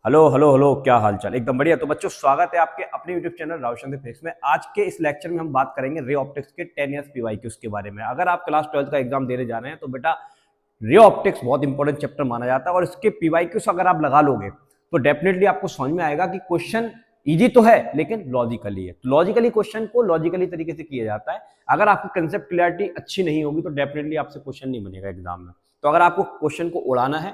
Hello hello hello, क्या हाल चाल। एकदम बढ़िया। तो बच्चों, स्वागत है आपके अपने यूट्यूब चैनल रावचंद्र फिजिक्स में। आज के इस लेक्चर में हम बात करेंगे रे ऑप्टिक्स के 10 ईयर्स पीवाईक्यूज के बारे में। अगर आप क्लास 12 का एग्जाम देने जा रहे हैं तो बेटा रे ऑप्टिक्स बहुत इंपॉर्टेंट चैप्टर माना जाता है, और इसके पीवाईक्यूज अगर आप लगा लोगे तो डेफिनेटली आपको समझ में आएगा कि क्वेश्चन इजी तो है लेकिन लॉजिकली है। तो लॉजिकली क्वेश्चन को लॉजिकली तरीके से किया जाता है। अगर आपकी कंसेप्ट क्लियरिटी अच्छी नहीं होगी तो डेफिनेटली आपसे क्वेश्चन नहीं बनेगा एग्जाम में। तो अगर आपको क्वेश्चन को उड़ाना है,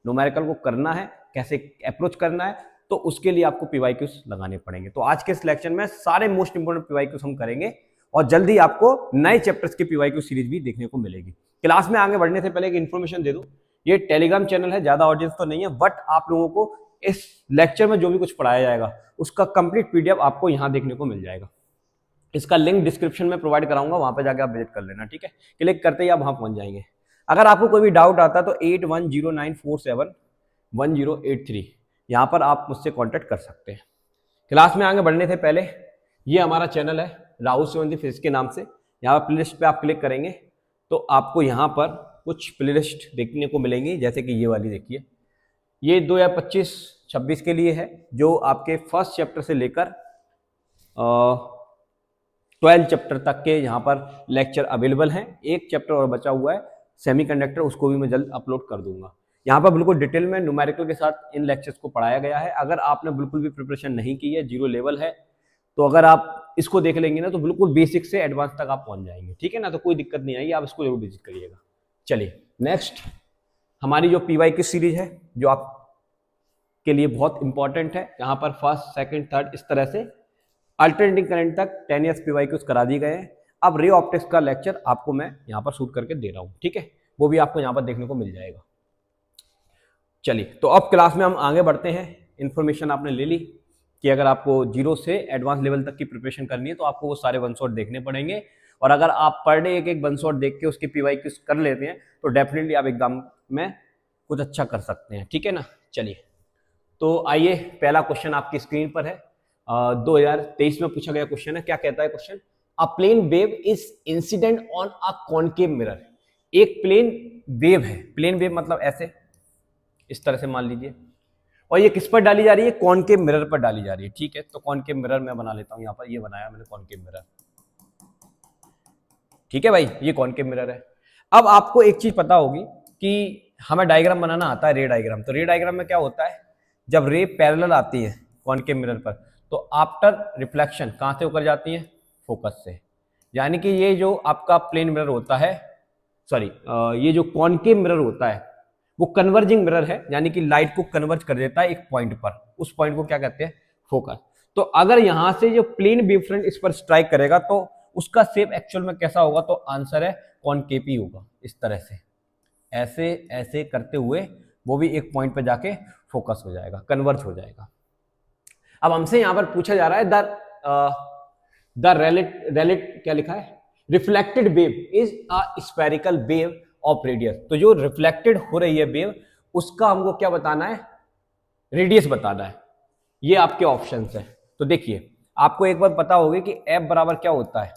न्यूमेरिकल को करना है, कैसे अप्रोच करना है, तो उसके लिए आपको पीवाईक्यूज लगाने पड़ेंगे। तो आज के इस लेक्चर में सारे मोस्ट इंपोर्टेंट पीवाईक्यूज हम करेंगे, और जल्दी आपको नए चैप्टर्स की पीवाईक्यू सीरीज भी देखने को मिलेगी। क्लास में आगे बढ़ने से पहले एक इन्फॉर्मेशन दे दूं, ये टेलीग्राम चैनल है, ज्यादा ऑडियंस तो नहीं है, बट आप लोगों को इस लेक्चर में जो भी कुछ पढ़ाया जाएगा उसका कंप्लीट पीडीएफ आपको यहां देखने को मिल जाएगा। इसका लिंक डिस्क्रिप्शन में प्रोवाइड कराऊंगा, वहां पर जाकर आप विजिट कर लेना, ठीक है। क्लिक करते ही आप वहां पहुंच जाएंगे। अगर आपको कोई भी डाउट आता है तो 8109471083 यहाँ पर आप मुझसे कांटेक्ट कर सकते हैं। क्लास में आगे बढ़ने से पहले ये हमारा चैनल है राहुल सेवंती फिजिक्स के नाम से। यहाँ पर प्लेलिस्ट पे आप क्लिक करेंगे तो आपको यहाँ पर कुछ प्लेलिस्ट देखने को मिलेंगी, जैसे कि ये वाली देखिए, ये 2025-26 के लिए है, जो आपके फर्स्ट चैप्टर से लेकर 12 चैप्टर तक के यहाँ पर लेक्चर अवेलेबल हैं। एक चैप्टर और बचा हुआ है सेमीकंडक्टर, उसको भी मैं जल्द अपलोड कर दूंगा। यहाँ पर बिल्कुल डिटेल में न्यूमेरिकल के साथ इन लेक्चर्स को पढ़ाया गया है। अगर आपने बिल्कुल भी प्रिपरेशन नहीं की है, जीरो लेवल है, तो अगर आप इसको देख लेंगे ना तो बिल्कुल बेसिक से एडवांस तक आप पहुंच जाएंगे, ठीक है ना। तो कोई दिक्कत नहीं आएगी, आप इसको जरूर विजिट करिएगा। चलिए नेक्स्ट, हमारी जो पीवाईक्यू सीरीज है जो आप के लिए बहुत इंपॉर्टेंट है, यहाँ पर फर्स्ट सेकंड थर्ड इस तरह से अल्टरनेटिंग करंट तक 10 ईयर्स पीवाईक्यूज करा दी गए हैं। अब रे ऑप्टिक्स का लेक्चर आपको मैं यहाँ पर शूट करके दे रहा हूँ, ठीक है, वो भी आपको यहाँ पर देखने को मिल जाएगा। चलिए, तो अब क्लास में हम आगे बढ़ते हैं। इन्फॉर्मेशन आपने ले ली कि अगर आपको जीरो से एडवांस लेवल तक की प्रिपरेशन करनी है तो आपको वो सारे वन शॉट देखने पड़ेंगे, और अगर आप पर डे एक एक वन शॉट देख के उसके पीवाईक्यूज कर लेते हैं तो डेफिनेटली आप एग्जाम में कुछ अच्छा कर सकते हैं, ठीक है ना। चलिए, तो आइए, पहला क्वेश्चन आपकी स्क्रीन पर है। 2023 में पूछा गया क्वेश्चन है। क्या कहता है question? A plane wave is incident on a concave mirror. एक प्लेन वेव है, प्लेन वेव मतलब ऐसे इस तरह से मान लीजिए, और ये किस पर डाली जा रही है? कॉनकेव मिरर पर डाली जा रही है, ठीक है। तो कॉनकेव मिरर मैं बना लेता हूं, यहाँ पर ये बनाया मैंने कॉनकेव मिरर, ठीक है भाई, ये कॉनकेव मिरर है। अब आपको एक चीज पता होगी कि हमें डायग्राम बनाना आता है, रे डायग्राम। तो रे डायग्राम में क्या होता है, जब रे पैरेलल आती है कॉनकेव मिरर पर तो आफ्टर रिफ्लेक्शन कहां से होकर जाती है? फोकस से। यानी कि ये जो आपका प्लेन मिरर होता है, सॉरी, ये जो कॉनकेव मिरर होता है वो कन्वर्जिंग मिरर है, यानी कि लाइट को कन्वर्ज कर देता है एक पॉइंट पर। उस पॉइंट को क्या कहते हैं? फोकस। तो अगर यहां से जो प्लेन वेव फ्रंट इस पर स्ट्राइक करेगा तो उसका शेप एक्चुअल में कैसा होगा? तो आंसर है कॉनकेव ही होगा। इस तरह से ऐसे ऐसे करते हुए वो भी एक पॉइंट पे जाके फोकस हो जाएगा, कन्वर्ज हो जाएगा। अब हमसे यहां पर पूछा जा रहा है द रेलेट क्या लिखा है? Reflected wave is a spherical wave of radius. तो जो रिफ्लेक्टेड हो रही है वेव, उसका हमको क्या बताना है? रेडियस बताना है। ये आपके ऑप्शंस है। तो देखिए, आपको एक बात पता होगी कि एफ बराबर क्या होता है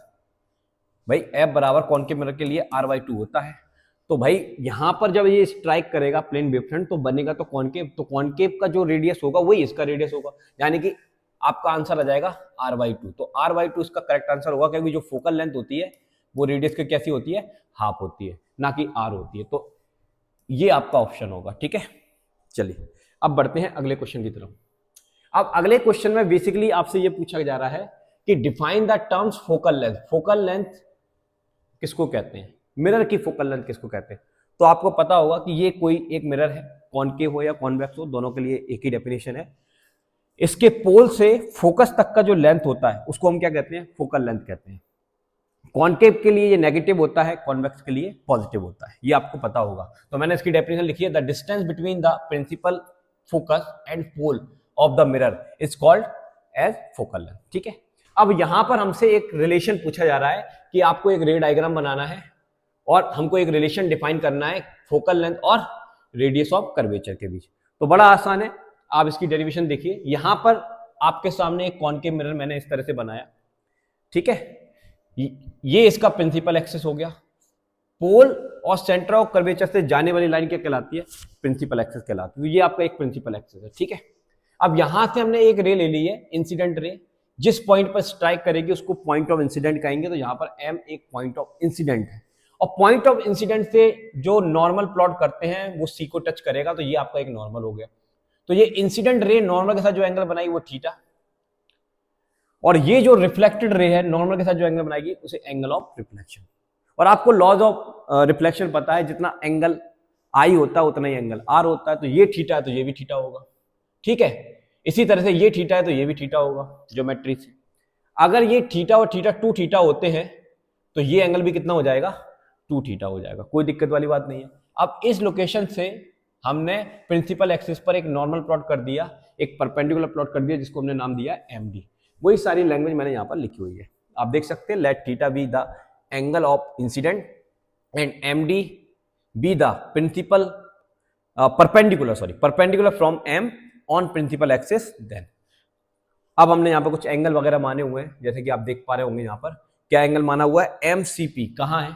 भाई? एफ बराबर कॉनकेव मिरर के लिए r/2 होता है। तो भाई यहां पर जब ये स्ट्राइक करेगा प्लेन वेव फ्रंट तो बनेगा तो कॉनकेव, तो कॉनकेव का जो रेडियस होगा वही इसका रेडियस होगा, यानी कि आपका आंसर आ जाएगा r/2। तो r/2 इसका करेक्ट आंसर होगा, क्योंकि जो फोकल लेंथ होती है वो रेडियस की कैसी होती है? हाफ होती है, ना कि r होती है। तो ये आपका ऑप्शन होगा, ठीक है। चलिए, अब बढ़ते हैं अगले क्वेश्चन की तरफ। अब अगले क्वेश्चन में बेसिकली आपसे ये पूछा जा रहा है कि define the terms focal length. Focal length किसको कहते हैं? मिरर की फोकल लेंथ किसको कहते हैं? तो आपको पता होगा कि ये कोई एक मिरर है, कॉनकेव हो या कॉन्वेक्स हो, दोनों के लिए एक ही डेफिनेशन है। इसके पोल से फोकस तक का जो लेंथ होता है उसको हम क्या कहते हैं? फोकल लेंथ कहते हैं। कॉनकेव के लिए ये नेगेटिव होता है, कॉन्वेक्स के लिए पॉजिटिव होता है, ये आपको पता होगा। तो मैंने इसकी डेफिनेशन लिखी है, the distance between the principal focus and pole of the mirror is called as focal length, ठीक है। अब यहां पर हमसे एक रिलेशन पूछा जा रहा है कि आपको एक रे डायग्राम बनाना है और हमको एक रिलेशन डिफाइन करना है फोकल लेंथ और रेडियस ऑफ कर्वेचर के बीच। तो बड़ा आसान है, आप इसकी डेरिवेशन देखिए। यहां पर आपके सामने एक कॉनकेव मिरर मैंने इस तरह से बनाया, ठीक है। ये इसका प्रिंसिपल एक्सिस हो गया। पोल और सेंटर ऑफ कर्वेचर से जाने वाली लाइन क्या कहलाती है? प्रिंसिपल एक्सिस कहलाती है। तो ये आपका एक प्रिंसिपल एक्सिस है, ठीक है। अब यहां से हमने एक रे ले ली है, इंसिडेंट रे, जिस पॉइंट पर स्ट्राइक करेगी उसको पॉइंट ऑफ इंसिडेंट कहेंगे। तो यहाँ पर एम एक पॉइंट ऑफ इंसिडेंट है, और पॉइंट ऑफ इंसिडेंट से जो नॉर्मल प्लॉट करते हैं वो सी को टच करेगा, तो ये आपका एक नॉर्मल हो गया। तो ये इंसिडेंट रे नॉर्मल के साथ जो एंगल बनाएगी वो थीटा, और ये जो रिफ्लेक्टेड रे है नॉर्मल के साथ जो एंगल बनाएगी उसे एंगल ऑफ रिफ्लेक्शन। और आपको लॉज ऑफ रिफ्लेक्शन पता है, जितना एंगल आई होता है उतना ही एंगल आर होता है। तो ये थीटा है तो ये भी थीटा होगा, ठीक है। इसी तरह से ये थीटा है तो ये भी थीटा होगा ज्योमेट्री से। अगर ये थीटा और थीटा 2 थीटा होते हैं तो ये एंगल भी कितना हो जाएगा, 2 थीटा हो जाएगा, कोई दिक्कत वाली बात नहीं है। अब इस लोकेशन से हमने प्रिंसिपल एक्सिस पर एक नॉर्मल प्लॉट कर दिया, एक परपेंडिकुलर प्लॉट कर दिया, जिसको हमने नाम दिया एम डी। वही सारी लैंग्वेज मैंने यहाँ पर लिखी हुई है, आप देख सकते हैं। Let theta be the angle of incident and M D be the principal perpendicular from M on principal axis. Then अब हमने यहाँ पर कुछ एंगल वगैरह माने हुए हैं, जैसे कि आप देख पा रहे होंगे यहाँ पर क्या एंगल माना हुआ है, एम सी पी। कहाँ है,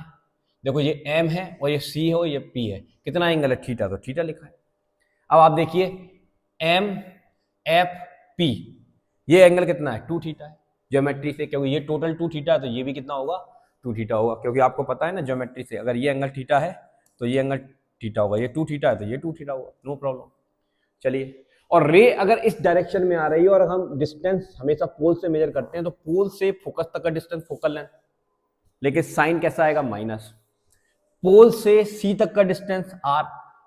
देखो ये एम है और ये सी है और ये पी है, कितना एंगल है, थीटा, तो थीटा लिखा है। अब आप देखिए एम एफ पी, ये एंगल कितना है, 2 थीटा है ज्योमेट्री से, क्योंकि ये टोटल 2 थीटा है तो ये भी कितना होगा, 2 थीटा होगा, क्योंकि आपको पता है ना ज्योमेट्री से, अगर ये एंगल थीटा है तो ये एंगल थीटा होगा, ये 2 थीटा है तो ये 2 थीटा होगा, नो प्रॉब्लम। चलिए, और रे अगर इस डायरेक्शन में आ रही है और हम डिस्टेंस हमेशा पोल से मेजर करते हैं, तो पोल से फोकस तक का डिस्टेंस फोकल लेंथ, लेकिन साइन कैसा आएगा, माइनस। पोल से सी तक का डिस्टेंस आर,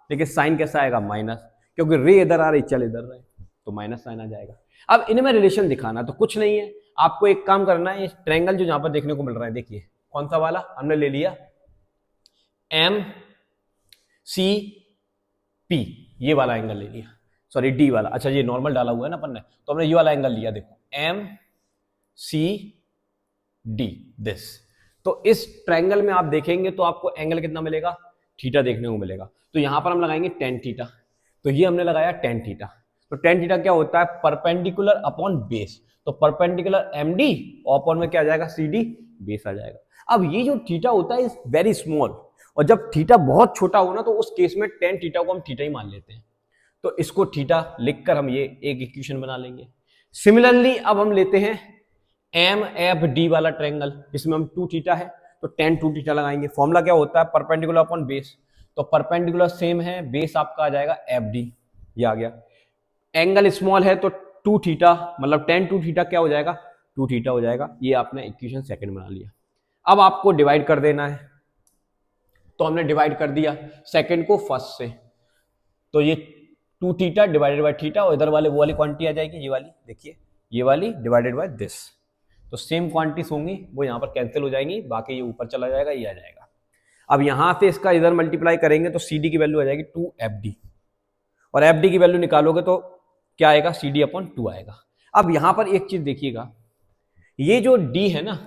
लेकिन साइन कैसा आएगा, माइनस, क्योंकि रे इधर आ रही, चल इधर रहे, तो माइनस साइन आ जाएगा। अब इनमें रिलेशन दिखाना तो कुछ नहीं है, आपको एक काम करना है, ट्रायंगल जो यहां पर देखने को मिल रहा है, देखिए कौन सा वाला हमने ले लिया, एम सी पी, ये वाला एंगल ले लिया, सॉरी डी वाला, अच्छा ये नॉर्मल डाला हुआ है ना अपन ने, तो हमने ये वाला एंगल लिया, देखो एम सी डी दिस। तो इस ट्रायंगल में आप देखेंगे तो आपको एंगल कितना मिलेगा, थीटा देखने को मिलेगा। तो यहां पर हम लगाएंगे tan थीटा, तो ये हमने लगाया tan थीटा। तो tan थीटा क्या होता है, परपेंडिकुलर अपॉन बेस, तो परपेंडिकुलर एम डी अपॉन में क्या आ जाएगा, सी डी, बेस आ जाएगा। अब ये जो थीटा होता है इज वेरी स्मॉल, और जब थीटा बहुत छोटा हो ना तो उस केस में tan थीटा को हम थीटा ही मान लेते हैं, तो इसको थीटा लिखकर हम ये एक इक्वेशन बना लेंगे। सिमिलरली अब हम लेते हैं एम एफ डी वाला ट्रायंगल, जिसमें हम 2 थीटा है तो tan 2 थीटा लगाएंगे। फॉर्मूला क्या होता है, परपेंडिकुलर अपॉन बेस, तो परपेंडिकुलर सेम है, बेस आपका आ जाएगा एफ डी, ये आ गया। एंगल स्मॉल है तो 2 थीटा, मतलब tan 2 थीटा क्या हो जाएगा, 2 थीटा हो जाएगा। ये आपने इक्वेशन सेकंड बना लिया। अब आपको डिवाइड कर देना है, तो हमने डिवाइड कर दिया सेकंड को फर्स्ट से, तो ये 2 थीटा डिवाइडेड बाय थीटा, और इधर वाले वो वाली क्वांटिटी आ जाएगी, ये वाली देखिए, ये वाली डिवाइडेड बाय दिस, तो सेम क्वांटिटीज होंगी वो यहाँ पर कैंसिल हो जाएंगी, बाकी ये ऊपर चला जाएगा, ये आ जाएगा। अब यहाँ से इसका इधर मल्टीप्लाई करेंगे तो सी डी की वैल्यू आ जाएगी 2FD, और FD की वैल्यू निकालोगे तो क्या आएगा, CD अपॉन 2 आएगा। अब यहाँ पर एक चीज देखिएगा, ये जो D है ना,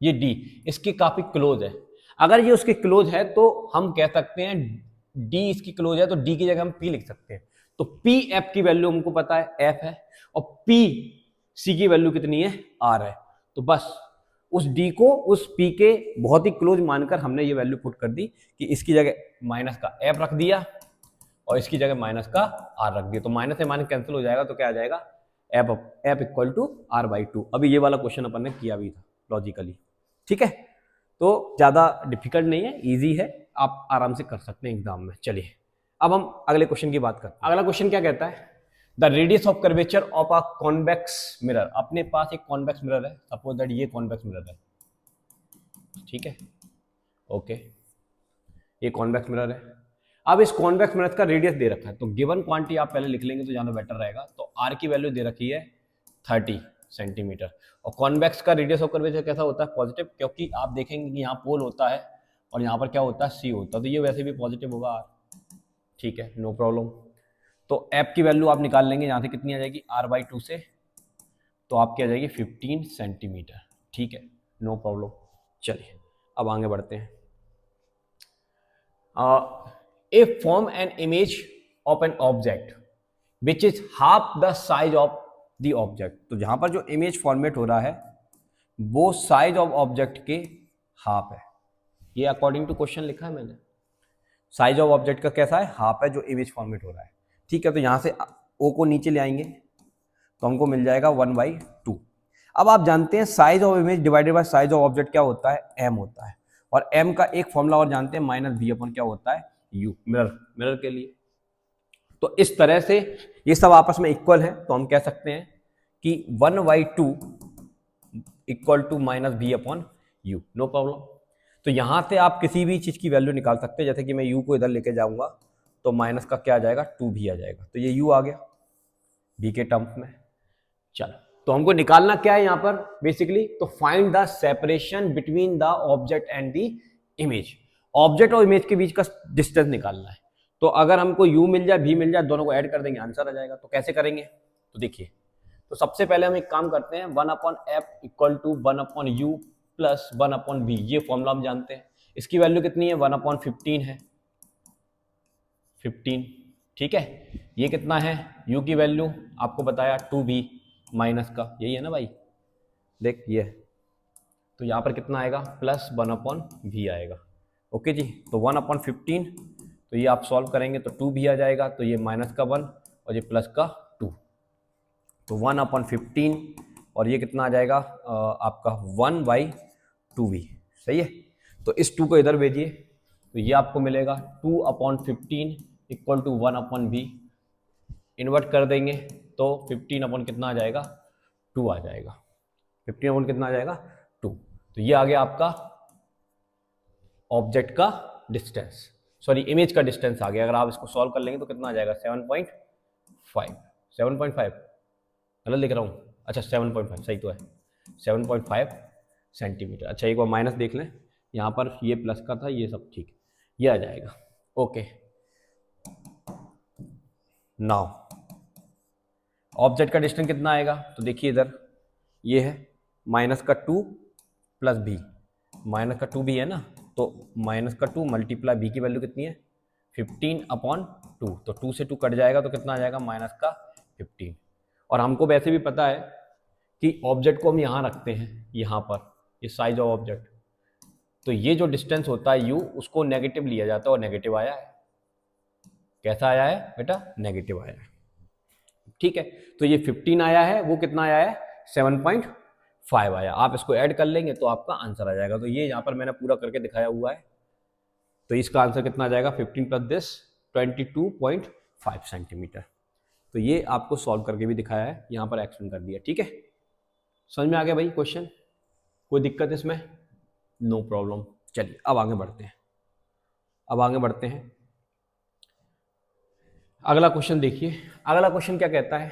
ये D इसके काफी क्लोज है। अगर ये उसके क्लोज है तो हम कह सकते हैं D इसकी क्लोज है, तो D की जगह हम P लिख सकते हैं। तो PF की वैल्यू हमको पता है F है, और PC की वैल्यू कितनी है, R है। तो बस उस D को उस P के बहुत ही क्लोज मानकर हमने ये वैल्यू पुट कर दी कि इसकी जगह माइनस का F रख दिया और इसकी जगह माइनस का R रख दिया, तो माइनस से माइनस कैंसिल हो जाएगा, तो क्या आ जाएगा, F इक्वल टू R/2। अभी ये वाला क्वेश्चन अपन ने किया भी था लॉजिकली, ठीक है, तो ज्यादा डिफिकल्ट नहीं है, इजी है, आप आराम से कर सकते हैं एग्जाम में। चलिए अब हम अगले क्वेश्चन की बात करते हैं। अगला क्वेश्चन क्या कहता है, the radius of curvature of a convex mirror. अपने पास एक कॉन्वेक्स मिरर है, सपोज दैट ये कॉन्वेक्स मिरर है, ठीक है, ओके, ये कॉन्वेक्स मिरर है। अब इस कॉन्वेक्स मिरर का रेडियस दे रखा है, तो गिवन क्वांटिटी आप पहले लिख लेंगे तो ज्यादा बेटर रहेगा। तो R की वैल्यू दे रखी है 30 सेंटीमीटर, और कॉन्वेक्स का रेडियस ऑफ कर्वेचर कैसा होता है, पॉजिटिव, क्योंकि आप देखेंगे कि यहाँ पोल होता है और यहाँ पर क्या होता है, C होता है, तो ये वैसे भी पॉजिटिव होगा R, ठीक है, नो प्रॉब्लम। तो F की वैल्यू आप निकाल लेंगे, यहाँ से कितनी आ जाएगी, R/2 से, तो आपकी आ जाएगी 15 सेंटीमीटर, ठीक है, नो प्रॉब्लम। चलिए अब आगे बढ़ते हैं। A form an image of an object which is half the size of the object. तो जहां पर जो इमेज फॉर्मेट हो रहा है वो साइज ऑफ ऑब्जेक्ट के हाफ है, ये अकॉर्डिंग टू क्वेश्चन लिखा है मैंने। साइज ऑफ ऑब्जेक्ट का कैसा है, हाफ है जो इमेज फॉर्मेट हो रहा है, ठीक है। तो यहां से ओ को नीचे ले आएंगे, तो हमको मिल जाएगा 1/2। अब आप जानते हैं size of image divided by size of object क्या होता है, m होता है। और m का एक फॉर्मूला और जानते हैं, माइनस v अपॉन क्या होता है, u, मिरर के लिए। तो इस तरह से ये सब आपस में इक्वल है, तो हम कह सकते हैं कि 1/2 equal to minus v upon u, no problem. तो यहां से आप किसी भी चीज की वैल्यू निकाल सकते हैं, जैसे कि मैं u को इधर लेके जाऊंगा तो माइनस का क्या आ जाएगा, 2v आ जाएगा, तो ये u आ गया v के टर्म्स में। चलो, तो हमको निकालना क्या है यहाँ पर बेसिकली, तो find the separation between the object and the image. Object और इमेज के बीच का डिस्टेंस निकालना है। तो अगर हमको u मिल जाए, v मिल जाए, दोनों को ऐड कर देंगे, आंसर आ जाएगा। तो कैसे करेंगे, तो देखिए, तो सबसे पहले हम एक काम करते हैं, 1/f equal to 1/u plus 1/v, ये फॉर्मूला हम जानते हैं। इसकी वैल्यू कितनी है, 1/15 है, 15, ठीक है। ये कितना है, u की वैल्यू आपको बताया 2v माइनस का, यही है ना भाई, देख ये, तो यहाँ पर कितना आएगा, प्लस 1/v आएगा। ओके जी, तो 1/15, तो ये आप सॉल्व करेंगे तो 2v आ जाएगा, तो ये माइनस का 1 और ये प्लस का 2, तो 1/15 और ये कितना आ जाएगा आपका 1/2v, सही है। तो इस 2 को इधर भेजिए, तो ये आपको मिलेगा 2/15 इक्वल टू 1/v, इन्वर्ट कर देंगे तो 15 अपॉन कितना आ जाएगा, 2 आ जाएगा, 15 अपॉन कितना आ जाएगा, 2। तो ये आ गया आपका ऑब्जेक्ट का डिस्टेंस, सॉरी इमेज का डिस्टेंस आ गया। अगर आप इसको सॉल्व कर लेंगे तो कितना आ जाएगा, 7.5 गलत लिख रहा हूँ, अच्छा 7.5 सही तो है, 7.5 सेंटीमीटर। अच्छा एक बार माइनस देख लें, यहाँ पर ये प्लस का था, ये सब ठीक, ये आ जाएगा। ओके, नाउ ऑब्जेक्ट का डिस्टेंस कितना आएगा, तो देखिए इधर ये है माइनस का 2 प्लस b, माइनस का 2b है ना, तो माइनस का 2 मल्टीप्लाई b की वैल्यू कितनी है, 15/2, तो 2 से 2 कट जाएगा तो कितना आ जाएगा, माइनस का 15। और हमको वैसे भी पता है कि ऑब्जेक्ट को हम यहाँ रखते हैं, यहाँ पर ये साइज ऑफ ऑब्जेक्ट, तो ये जो डिस्टेंस होता है u, उसको नेगेटिव लिया जाता है, और नेगेटिव आया है। कैसा आया है बेटा, नेगेटिव आया है, ठीक है। तो ये 15 आया है, वो कितना आया है, 7.5 आया। आप इसको ऐड कर लेंगे तो आपका आंसर आ जाएगा। तो ये यहाँ पर मैंने पूरा करके दिखाया हुआ है, तो इसका आंसर कितना आ जाएगा, 15 प्लस दिस 22.5 सेंटीमीटर। तो ये आपको सॉल्व करके भी दिखाया है, यहाँ पर एक्सप्लेन कर दिया, ठीक है। समझ में आ गया भाई क्वेश्चन, कोई दिक्कत इसमें, नो प्रॉब्लम। चलिए अब आगे बढ़ते हैं, अगला क्वेश्चन देखिए। अगला क्वेश्चन क्या कहता है,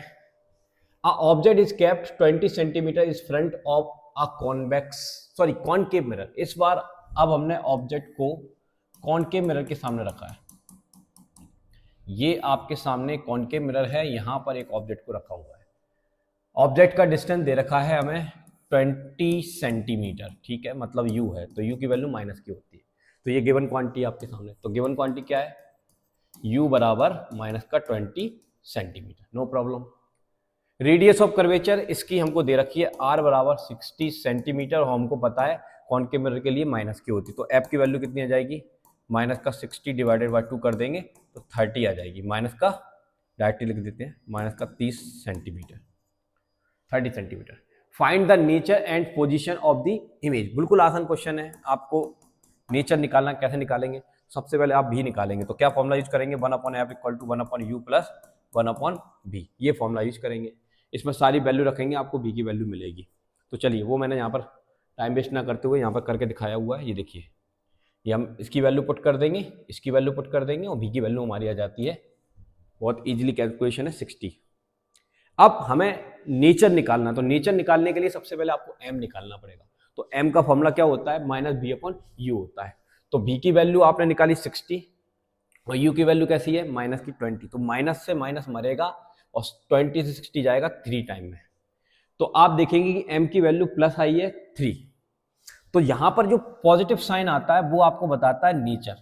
a object is kept 20 centimetre is front of a concave mirror. इस बार अब हमने ऑब्जेक्ट को कॉनकेव मिरर के सामने रखा है। ये आपके सामने कॉनकेव मिरर है, यहां पर एक ऑब्जेक्ट को रखा हुआ है। ऑब्जेक्ट का डिस्टेंस दे रखा है हमें 20 सेंटीमीटर, ठीक है, मतलब u है, तो u की वैल्यू माइनस की होती है। तो ये गिवन क्वांटिटी आपके सामने, तो गिवन क्वांटिटी क्या है, u बराबर माइनस का 20 centimetre, no problem. Radius of curvature इसकी हमको दे रखी है r बराबर 60 सेंटीमीटर, और हमको पता है कॉनकेव मिरर के लिए माइनस की होती है। तो f की वैल्यू कितनी आ जाएगी, माइनस का 60 डिवाइडेड बाई 2 कर देंगे तो 30 आ जाएगी, माइनस का डायरेक्टली लिख देते हैं, माइनस का 30 centimetre, 30 centimetre. Find the nature and position of the image. बिल्कुल आसान क्वेश्चन है, आपको नेचर निकालना, कैसे निकालेंगे, सबसे पहले आप भी निकालेंगे, तो क्या फॉर्मूला यूज करेंगे, 1/f equal to 1/u plus 1/v, ये फॉर्मूला यूज करेंगे। इसमें सारी वैल्यू रखेंगे, आपको v की वैल्यू मिलेगी। तो चलिए वो मैंने यहाँ पर टाइम वेस्ट ना करते हुए यहाँ पर करके दिखाया हुआ है, ये देखिए, ये हम इसकी वैल्यू पुट कर देंगे, इसकी वैल्यू पुट कर देंगे, और v की वैल्यू हमारी आ जाती है, बहुत इजीली कैलकुलेशन है, 60। अब हमें नेचर निकालना, तो नेचर निकालने के लिए सबसे पहले आपको m निकालना पड़ेगा। तो m का फॉर्मूला क्या होता है, माइनस v/u होता है। तो v की वैल्यू आपने निकाली 60 और u की वैल्यू कैसी है, माइनस की 20, तो माइनस से माइनस मरेगा और 20 से 60 जाएगा 3 टाइम में। तो आप देखेंगे कि m की वैल्यू प्लस आई है 3, तो यहां पर जो पॉजिटिव साइन आता है वो आपको बताता है नेचर।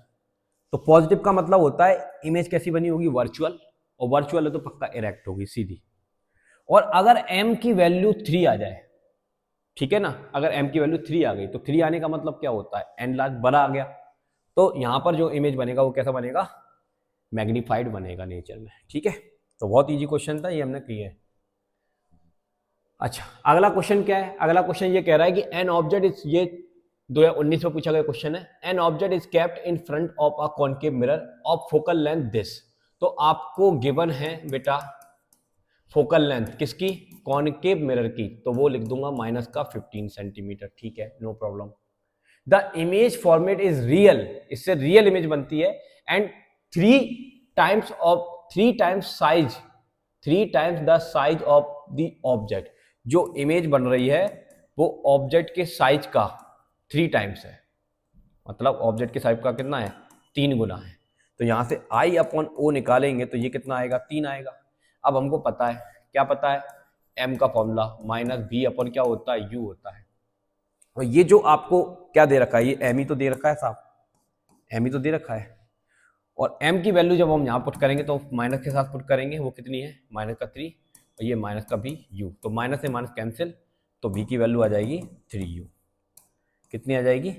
तो पॉजिटिव का मतलब होता है इमेज कैसी बनी होगी, वर्चुअल, और वर्चुअल है तो पक्का इरेक्ट होगी, सीधी। और अगर m की वैल्यू 3 आ जाए, ठीक है ना, अगर m की वैल्यू 3 आ गई, तो 3 आने का मतलब क्या होता है, n लार्ज बड़ा आ गया, तो यहां पर जो इमेज बनेगा वो कैसा बनेगा, मैग्नीफाइड बनेगा नेचर में, ठीक है। तो बहुत इजी क्वेश्चन था ये, हमने किया है। अच्छा, अगला क्वेश्चन क्या है? अगला क्वेश्चन ये कह रहा है कि एन ऑब्जेक्ट इज, ये 2019 में पूछा गया क्वेश्चन है, an object is kept in front of a concave mirror of focal length this. तो आपको गिवन है बेटा फोकल लेंथ किसकी? कॉनकेव मिरर की, तो वो लिख दूंगा माइनस का 15 सेंटीमीटर। ठीक है, no problem. The image format is real, इससे रियल इमेज बनती है, and three times size, 3 times the size of the object. जो इमेज बन रही है वो ऑब्जेक्ट के साइज का 3 टाइम्स है, मतलब ऑब्जेक्ट के साइज का कितना है? 3 गुना है। तो यहां से आई अपॉन ओ निकालेंगे तो ये कितना आएगा? 3 आएगा। अब हमको पता है, क्या पता है? एम का फॉर्मूला माइनस बी अपॉन क्या होता है? यू होता है। और ये जो आपको क्या दे रखा है? ये एम ही तो दे रखा है साहब, एम ही तो दे रखा है। और एम की वैल्यू जब हम यहाँ पुट करेंगे तो माइनस के साथ पुट करेंगे, वो कितनी है? माइनस का 3, और ये माइनस का भी यू, तो माइनस से माइनस कैंसिल, तो बी की वैल्यू आ जाएगी 3u। कितनी आ जाएगी?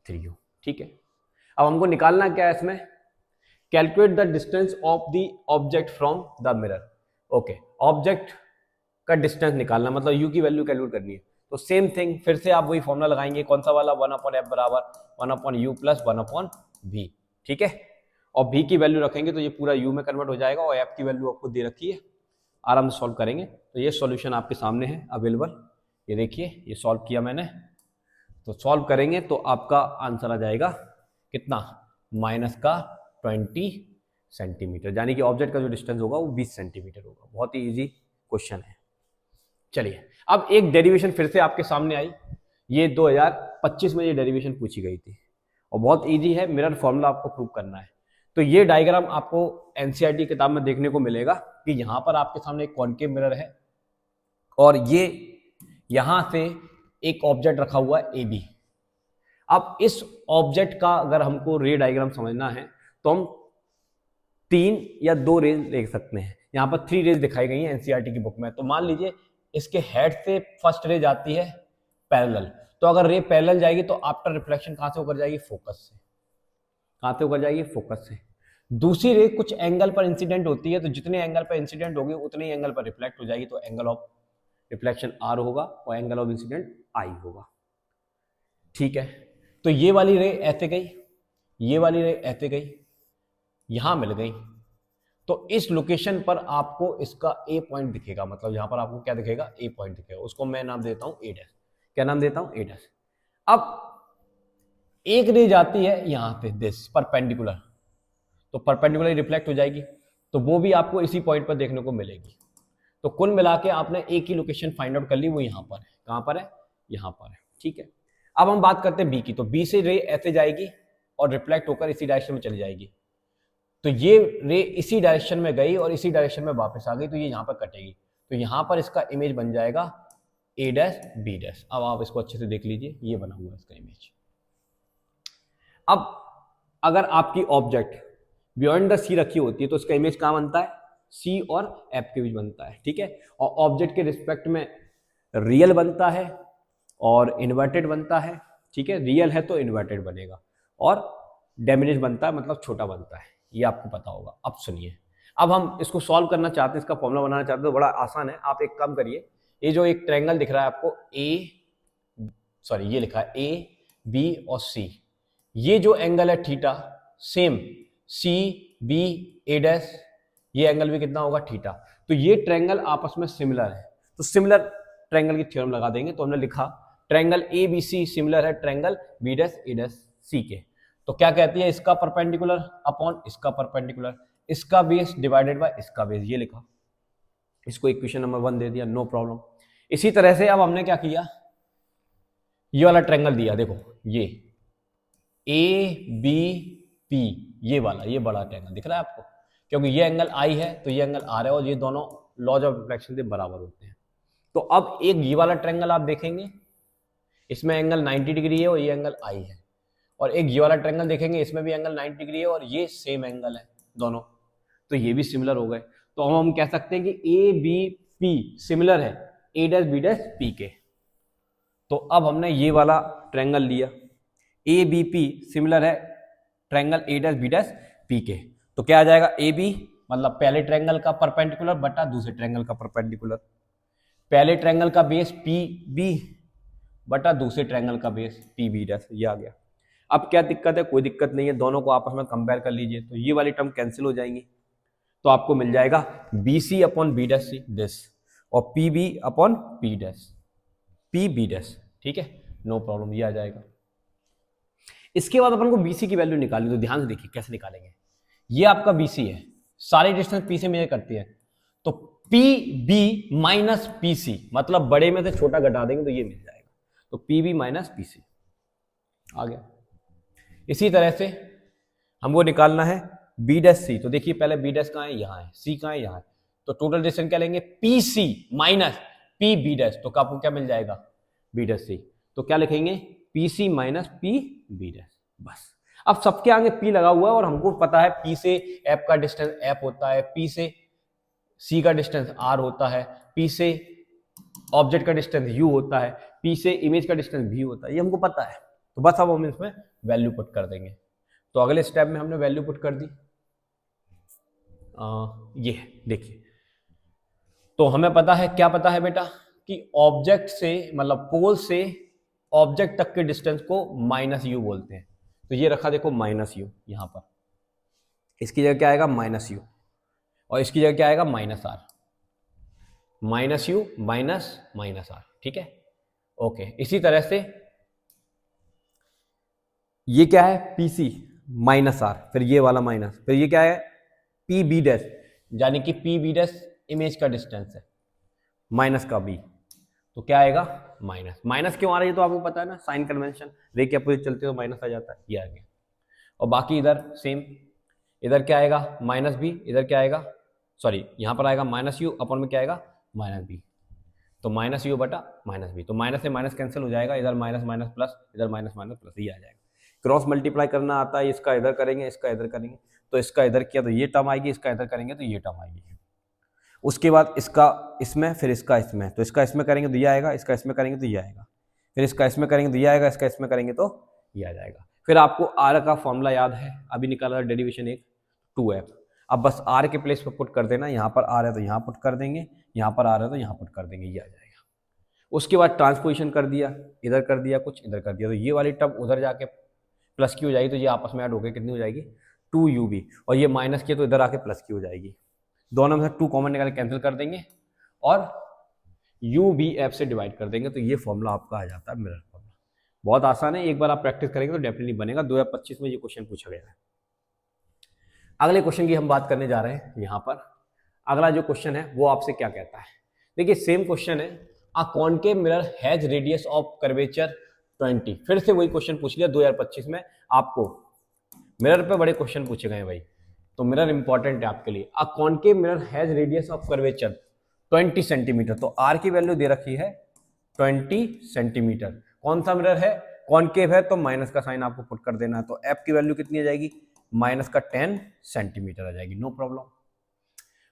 3u। ठीक है, अब हमको निकालना क्या है इसमें? Calculate the distance of the object from the mirror. Okay, object का डिस्टेंस निकालना मतलब यू की वैल्यू कैलकुलेट करनी है। तो सेम थिंग, फिर से आप वही फॉर्मूला लगाएंगे, कौन सा वाला? 1/f बराबर 1/u प्लस 1/v। ठीक है, और v की वैल्यू रखेंगे तो ये पूरा u में कन्वर्ट हो जाएगा, और f की वैल्यू आपको दे रखी है, आराम से सॉल्व करेंगे। तो ये सॉल्यूशन आपके सामने है अवेलेबल, ये देखिए, ये सॉल्व किया मैंने। तो सॉल्व करेंगे तो आपका आंसर आ जाएगा कितना? माइनस का 20 सेंटीमीटर, यानी कि ऑब्जेक्ट का जो डिस्टेंस होगा वो 20 सेंटीमीटर होगा। बहुत ही ईजी क्वेश्चन है। चलिए, अब एक डेरिवेशन फिर से आपके सामने आई, ये 2025 में ये डेरिवेशन पूछी गई थी, और बहुत इजी है, मिरर फॉर्मूला आपको प्रूव करना है। तो ये डायग्राम आपको एनसीईआरटी किताब में देखने को मिलेगा कि यहां पर आपके सामने एक कॉनकेव मिरर है, और ये यहां से एक ऑब्जेक्ट रखा हुआ है ए बी। अब इस ऑब्जेक्ट का अगर हमको रे डायग्राम समझना है तो हम 3 या 2 रेज देख सकते हैं। यहाँ पर 3 रेज दिखाई गई हैं एनसीईआरटी की बुक में। तो मान लीजिए इसके हेड से फर्स्ट रे जाती है पैरेलल, तो अगर रे पैरेलल जाएगी तो आफ्टर रिफ्लेक्शन कहां से होकर जाएगी? फोकस से। कहां से होकर जाएगी? फोकस से। दूसरी रे कुछ एंगल पर इंसिडेंट होती है, तो जितने एंगल पर इंसिडेंट होगी उतने ही एंगल पर रिफ्लेक्ट हो जाएगी, तो एंगल ऑफ रिफ्लेक्शन आर होगा और एंगल ऑफ इंसिडेंट आई होगा। ठीक है, तो ये वाली रे ऐसे गई, ये वाली रे ऐसे गई, यहां मिल गई, तो इस लोकेशन पर आपको इसका ए पॉइंट दिखेगा, मतलब यहां पर आपको क्या दिखेगा? ए पॉइंट दिखेगा। उसको मैं नाम देता हूं ए डैश। क्या नाम देता हूं? ए डैश। अब एक रे जाती है यहां पे दिस परपेंडिकुलर, तो परपेंडिकुलर रिफ्लेक्ट हो जाएगी, तो वो भी आपको इसी पॉइंट पर देखने को मिलेगी। तो कुल मिला के आपने एक ही लोकेशन फाइंड आउट कर ली, वो यहां पर है। कहां पर है? यहां पर है। ठीक है, अब हम बात करते हैं बी की। तो बी से रे ऐसे जाएगी और रिफ्लेक्ट होकर इसी डायरेक्शन में चली जाएगी, तो ये रे इसी डायरेक्शन में गई और इसी डायरेक्शन में वापस आ गई, तो ये यहां पर कटेगी, तो यहां पर इसका इमेज बन जाएगा ए डैश बी डैश। अब आप इसको अच्छे से देख लीजिए, ये बना हुआ है इसका इमेज। अब अगर आपकी ऑब्जेक्ट बियॉन्ड द सी रखी होती है तो इसका इमेज कहां बनता है? सी और एफ के बीच बनता है। ठीक है, और ऑब्जेक्ट के रिस्पेक्ट में रियल बनता है और इन्वर्टेड बनता है। ठीक है, रियल है तो इन्वर्टेड बनेगा, और डेमिनिश बनता है मतलब छोटा बनता है, ये आपको पता होगा। अब सुनिए, अब हम इसको सॉल्व करना चाहते हैं, इसका फॉर्मूला बनाना चाहते हैं, तो बड़ा आसान है। आप एक काम करिए, ये जो एक ट्रायंगल दिख रहा है आपको ये लिखा है ए बी और सी, ये जो एंगल है थीटा, सेम सी बी ए डैश, ये एंगल भी कितना होगा? थीटा। तो ये ट्रायंगल आपस में सिमिलर है, तो सिमिलर ट्रायंगल की थ्योरम लगा देंगे। तो हमने लिखा triangle A B C similar है triangle B dash A dash C के। तो क्या कहती है? इसका परपेंडिकुलर अपॉन इसका परपेंडिकुलर, इसका बेस डिवाइडेड बाय इसका बेस, ये लिखा। इसको इक्वेशन नंबर 1 दे दिया, नो प्रॉब्लम। इसी तरह से अब हमने क्या किया, ये वाला ट्रायंगल दिया, देखो ये ए बी पी, ये वाला, ये बड़ा ट्रायंगल दिख रहा है आपको, क्योंकि ये एंगल आई है तो ये एंगल आर है, और ये दोनों लॉज ऑफ रिफ्लेक्शन से बराबर होते हैं। तो अब एक ये वाला ट्रायंगल आप देखेंगे, इसमें एंगल 90 डिग्री है और ये एंगल आई है, और एक ये वाला ट्रायंगल देखेंगे, इसमें भी एंगल 90 डिग्री है और ये सेम एंगल है दोनों, तो ये भी सिमिलर हो गए। तो हम कह सकते हैं कि ए बी पी सिमिलर है A dash B dash P के। तो अब हमने ये वाला ट्रायंगल लिया, ए बी पी सिमिलर है triangle A dash B dash P के, तो क्या आ जाएगा? ए बी मतलब पहले ट्रायंगल का परपेंडिकुलर बटा दूसरे ट्रायंगल का परपेंडिकुलर, पहले ट्रायंगल का बेस पी बी बटा दूसरे ट्रायंगल का बेस पी बी डैश, ये आ गया। अब क्या दिक्कत है? कोई दिक्कत नहीं है, दोनों को आपस में कंपेयर कर लीजिए तो ये वाली टर्म कैंसिल हो जाएंगी, तो आपको मिल जाएगा B C upon B dash C this, और P B upon P dash P B dash, ठीक है, नो प्रॉब्लम, ये आ जाएगा। इसके बाद अपन को बीसी की वैल्यू निकालनी, तो ध्यान से देखिए कैसे निकालेंगे। ये आपका बीसी है, सारी डिस्टेंस पी से मेजर करती है, तो P B minus P C, मतलब बड़े में से छोटा घटा देंगे तो ये मिल जाएगा, तो P B minus P C आ गया। इसी तरह से हमको निकालना है बी डैश सी, तो देखिए पहले बी डैश कहाँ है, यहाँ है, सी कहाँ है, यहाँ है, तो टोटल डिस्टेंस क्या लेंगे, P C minus P B dash, तो आपको क्या मिल जाएगा, बी डैश सी, तो क्या लिखेंगे, P C minus P B dash, बस। अब सबके आगे पी लगा हुआ है और हमको पता है पी से एफ का डिस्टेंस एफ होता है, पी से सी का डिस्टेंस आर होता है, पी से ऑब्जेक्ट का डिस्टेंस यू होता है, पी से इमेज का डिस्टेंस भी होता है, ये हमको पता है। तो बस अब हम इसमें वैल्यू पुट कर देंगे। तो अगले स्टेप में हमने वैल्यू पुट कर दी, ये देखिए, तो हमें पता है, क्या पता है बेटा, कि ऑब्जेक्ट से मतलब पोल से ऑब्जेक्ट तक के डिस्टेंस को माइनस यू बोलते हैं, तो ये रखा देखो माइनस यू, यहां पर इसकी जगह क्या आएगा, माइनस यू, और इसकी जगह क्या आएगा, minus R, minus U minus minus R, ठीक है, ओके। इसी तरह से ये क्या है, पी सी माइनस आर, फिर ये वाला माइनस, फिर ये क्या है, पी बी डैश, यानी कि पी बी डैश इमेज का डिस्टेंस है, माइनस का बी, तो क्या आएगा, माइनस। माइनस क्यों आ रही है तो आपको पता है ना, साइन कन्वेंशन, रे के अपोजिट चलते हो माइनस आ जाता है, ये आ गया। और बाकी इधर सेम, इधर क्या आएगा, माइनस बी, इधर क्या आएगा, सॉरी यहां पर आएगा माइनस यू, अपन में क्या आएगा, माइनस बी, तो माइनस यू बटा माइनस बी, तो माइनस से माइनस कैंसिल हो जाएगा, इधर माइनस माइनस प्लस, इधर माइनस माइनस प्लस, ये आ जाएगा। क्रॉस मल्टीप्लाई करना आता है, इसका इधर करेंगे, इसका इधर करेंगे, तो इसका इधर किया तो ये टर्म आएगी, इसका इधर करेंगे तो ये टर्म आएगी, उसके बाद इसका इसमें, फिर इसका इसमें, तो इसका इसमें करेंगे तो ये आएगा, इसका इसमें करेंगे तो ये आएगा, फिर इसका इसमें करेंगे तो ये आएगा, इसका इसमें करेंगे तो ये आ जाएगा। फिर आपको आर का फॉर्मूला याद है, अभी निकाला था डेरिवेशन एक, 2f, अब बस आर के प्लेस पर पुट कर देना, यहाँ पर आर है तो यहाँ पुट कर देंगे, यहाँ पर आर है तो यहाँ पुट कर देंगे, ये आ जाएगा। उसके बाद ट्रांसपोजिशन कर दिया, इधर कर दिया कुछ, इधर कर दिया, तो ये वाली टर्म उधर जाके प्लस की हो जाएगी, तो ये आपस में ऐड होकर कितनी हो जाएगी, 2ub, और ये माइनस की तो इधर आके प्लस की हो जाएगी, दोनों में से 2 कॉमन निकाल कैंसिल कर देंगे और u भी f से डिवाइड कर देंगे, तो ये फॉर्मूला आपका आ जाता है मिरर फॉर्मूला। बहुत आसान है, एक बार आप प्रैक्टिस करेंगे तो डेफिनेटली बनेगा। 2025 में ये क्वेश्चन पूछा गया है। अगले क्वेश्चन की हम बात करने जा रहे हैं। यहाँ पर अगला जो क्वेश्चन है वो आपसे क्या कहता है, देखिए सेम क्वेश्चन है, अ concave mirror has radius of curvature 20। फिर से वही क्वेश्चन पूछ लिया 2025 में। आपको मिरर पे बड़े क्वेश्चन पूछे गए भाई, तो मिरर इंपॉर्टेंट है आपके लिए। अ concave mirror has radius of curvature 20 centimetre, तो आर की वैल्यू दे रखी है 20 सेंटीमीटर। कौन सा मिरर है, कॉनकेव है, तो माइनस का साइन आपको पुट कर देना है, तो एफ की वैल्यू कितनी आ जाएगी, माइनस का 10 सेंटीमीटर आ जाएगी, नो प्रॉब्लम।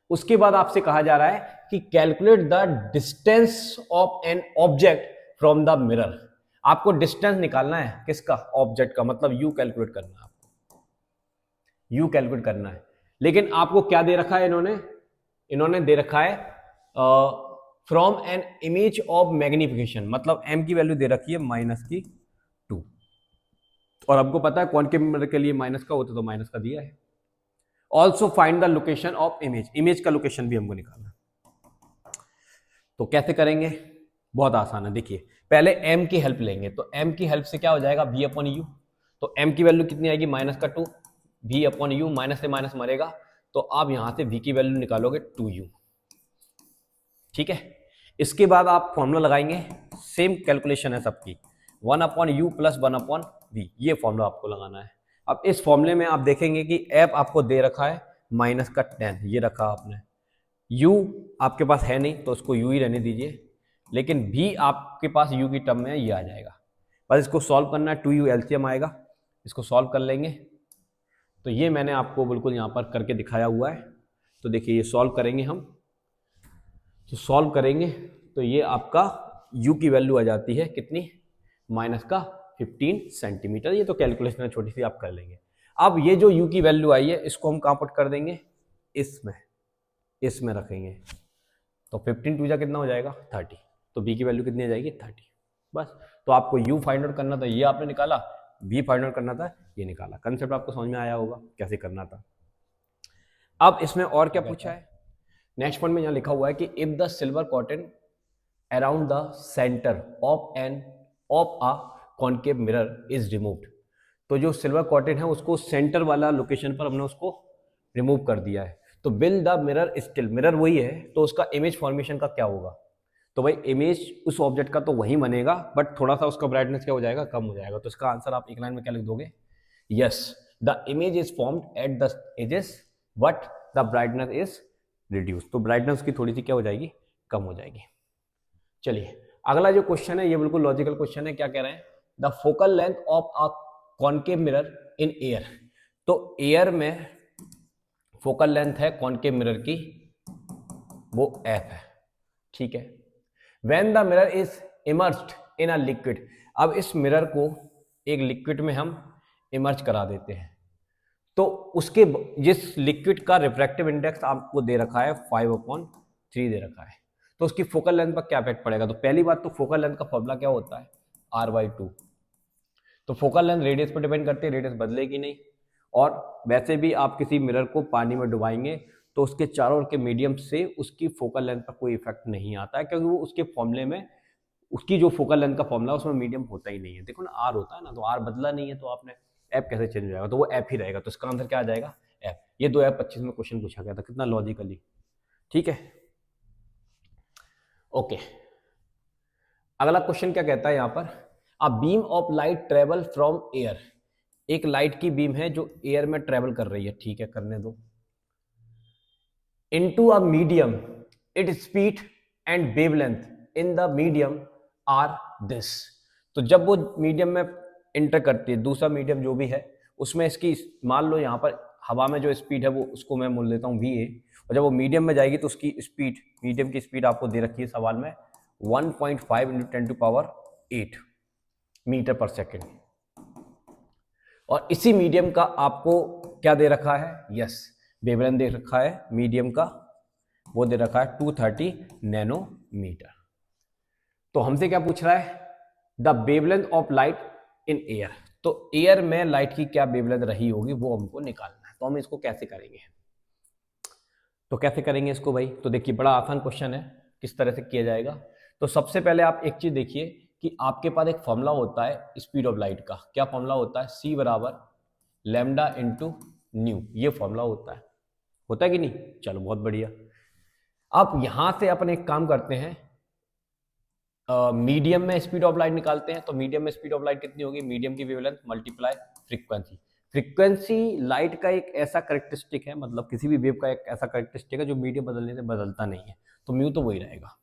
उसके बाद आपसे कहा जा रहा है कि calculate the distance of an object from the mirror. आपको डिस्टेंस निकालना है किसका, ऑब्जेक्ट का, मतलब यू कैलकुलेट करना है, आपको यू कैलकुलेट करना है। लेकिन आपको क्या दे रखा है, इन्होंने दे रखा है from N image of magnification, मतलब एम की वैल्यू दे रखी है -2, और आपको पता है कॉनकेव मिरर के लिए माइनस का होता तो माइनस का दिया है। Also find the location of image, image का लोकेशन भी हमको निकालना। तो कैसे करेंगे, बहुत आसान है। देखिए पहले m की हेल्प लेंगे, तो m की हेल्प से क्या हो जाएगा, v अपॉन यू, तो m की वैल्यू कितनी आएगी -2, v अपॉन यू, माइनस से माइनस मरेगा, तो आप यहां से v की वैल्यू निकालोगे 2u, ठीक है। इसके बाद आप फॉर्मूला लगाएंगे, सेम कैलकुलेशन है सबकी, 1 upon you plus 1 upon v, ये फॉर्मूला आपको लगाना है। अब इस फॉर्मूले में आप देखेंगे कि f आपको दे रखा है -10, ये रखा आपने, u आपके पास है नहीं तो उसको u ही रहने दीजिए, लेकिन v आपके पास u की टर्म में ये आ जाएगा। बस इसको सॉल्व करना है, 2u एलसीएम आएगा, इसको सॉल्व कर लेंगे। तो ये मैंने आपको बिल्कुल यहाँ पर करके दिखाया हुआ है, तो देखिए ये सॉल्व करेंगे हम, तो सॉल्व करेंगे तो ये आपका u की वैल्यू आ जाती है कितनी, -15 सेंटीमीटर। ये तो कैलकुलेशन है छोटी सी, आप कर लेंगे। अब ये जो u की वैल्यू आई है इसको हम कहाँ पुट कर देंगे, इसमें रखेंगे, तो 15 टू जा कितना हो जाएगा 30, तो बी की वैल्यू कितनी आ जाएगी 30। बस, तो आपको यू फाइंड आउट करना था, ये आपने निकाला, बी फाइंड आउट करना था, ये निकाला। कंसेप्ट आपको समझ में आया होगा कैसे करना था। अब इसमें और क्या पूछा है, नेक्स्ट पॉइंट में यहाँ लिखा हुआ है कि if the silver cotton around the centre of a concave mirror is removed, तो जो सिल्वर कॉटन है उसको सेंटर वाला लोकेशन पर हमने उसको रिमूव कर दिया है, तो will the mirror still, mirror वही है तो उसका इमेज फॉर्मेशन का क्या होगा, तो भाई इमेज उस ऑब्जेक्ट का तो वही बनेगा बट थोड़ा सा उसका ब्राइटनेस क्या हो जाएगा, कम हो जाएगा। तो इसका आंसर आप एक लाइन में क्या लिख दोगे, yes the image is formed at the edges but the brightness is reduce, तो ब्राइटनेस की थोड़ी सी क्या हो जाएगी, कम हो जाएगी। चलिए अगला जो क्वेश्चन है ये बिल्कुल लॉजिकल क्वेश्चन है, क्या कह रहे हैं, the focal length of a concave mirror in air, तो एयर में फोकल लेंथ है कॉनकेव मिरर की वो एफ है, ठीक है। When the mirror is immersed in a liquid, अब इस मिरर को एक लिक्विड में हम इमर्ज करा देते हैं, तो उसके जिस लिक्विड का रिफ्रैक्टिव इंडेक्स आपको दे रखा है 5/3 दे रखा है, तो उसकी फोकल लेंथ पर क्या इफेक्ट पड़ेगा, तो पहली बात तो फोकल लेंथ का फॉर्मूला क्या होता है r/2, तो फोकल लेंथ रेडियस पर डिपेंड करती है, रेडियस बदलेगी नहीं, और वैसे भी आप किसी मिरर को पानी में डुबाएंगे तो उसके चारों ओर के मीडियम से उसकी फोकल लेंथ पर कोई इफेक्ट नहीं आता है, क्योंकि वो उसके फॉर्मूले में उसकी जो फोकल लेंथ का फॉर्मूला उसमें मीडियम होता ही नहीं है, देखो ना आर होता है ना, तो आर बदला नहीं है तो आपने एफ कैसे चेंज हो जाएगा, तो वो एफ ही रहेगा, तो इसका आंसर क्या आ जाएगा एफ। ये 2025 में क्वेश्चन पूछा गया था, कितना लॉजिकली, ठीक है ओके। अगला क्वेश्चन क्या कहता है यहाँ पर, a beam of light travel from air, एक लाइट की बीम है जो एयर में ट्रेवल कर रही है, ठीक है करने दो, into a medium it speed and wavelength in the medium are this, तो जब वो मीडियम में इंटर करती है, दूसरा मीडियम जो भी है उसमें इसकी मान लो यहाँ पर हवा में जो स्पीड है वो उसको मैं बोल देता हूँ va, और जब वो मीडियम में जाएगी तो उसकी स्पीड, मीडियम की स्पीड आपको दे रखी है सवाल में 1.5 × 10⁸ मीटर पर सेकेंड, और इसी मीडियम का आपको क्या दे रखा है, यस वेवलेंथ दे रखा है मीडियम का, वो दे रखा है 230 नैनोमीटर। तो हमसे क्या पूछ रहा है, the wavelength of light in air, तो एयर में लाइट की क्या वेवलेंथ रही होगी वो हमको निकालना है, तो हम इसको कैसे करेंगे, तो कैसे करेंगे इसको भाई, तो देखिए बड़ा आसान क्वेश्चन है, किस तरह से किया जाएगा। तो सबसे पहले आप एक चीज देखिए कि आपके पास एक फॉर्मूला होता है स्पीड ऑफ लाइट का, क्या फॉर्मूला होता है, c बराबर लैम्डा इंटू न्यू, ये फॉर्मूला होता है कि नहीं, चलो बहुत बढ़िया। अब यहां से अपन एक काम करते हैं, मीडियम में स्पीड ऑफ लाइट निकालते हैं, तो मीडियम में स्पीड ऑफ लाइट कितनी होगी, मीडियम की wavelength multiply frequency, frequency light का एक ऐसा करेक्टरिस्टिक है, मतलब किसी भी वेव का एक ऐसा करेक्टरिस्टिक है जो मीडियम बदलने से बदलता नहीं है, तो म्यू तो वही रहेगा,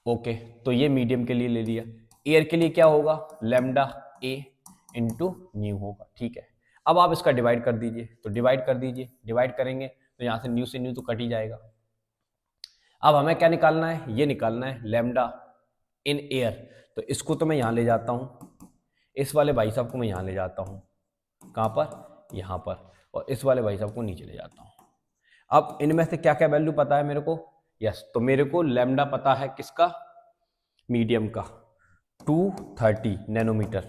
ओके। तो ये मीडियम के लिए ले लिया, एयर के लिए क्या होगा, लैम्डा ए इंटू न्यू होगा, ठीक है। अब आप इसका डिवाइड कर दीजिए, तो डिवाइड कर दीजिए, डिवाइड करेंगे तो यहाँ से न्यू तो कट ही जाएगा। अब हमें क्या निकालना है, ये निकालना है लैम्डा इन एयर, तो इसको तो मैं यहाँ ले जाता हूँ, इस वाले भाई साहब को मैं यहाँ ले जाता हूँ, कहाँ पर, यहाँ पर, और इस वाले भाई साहब को नीचे ले जाता हूँ। अब इनमें से क्या क्या वैल्यू पता है मेरे को, यस तो मेरे को लैम्डा पता है किसका, मीडियम का 230 नैनोमीटर,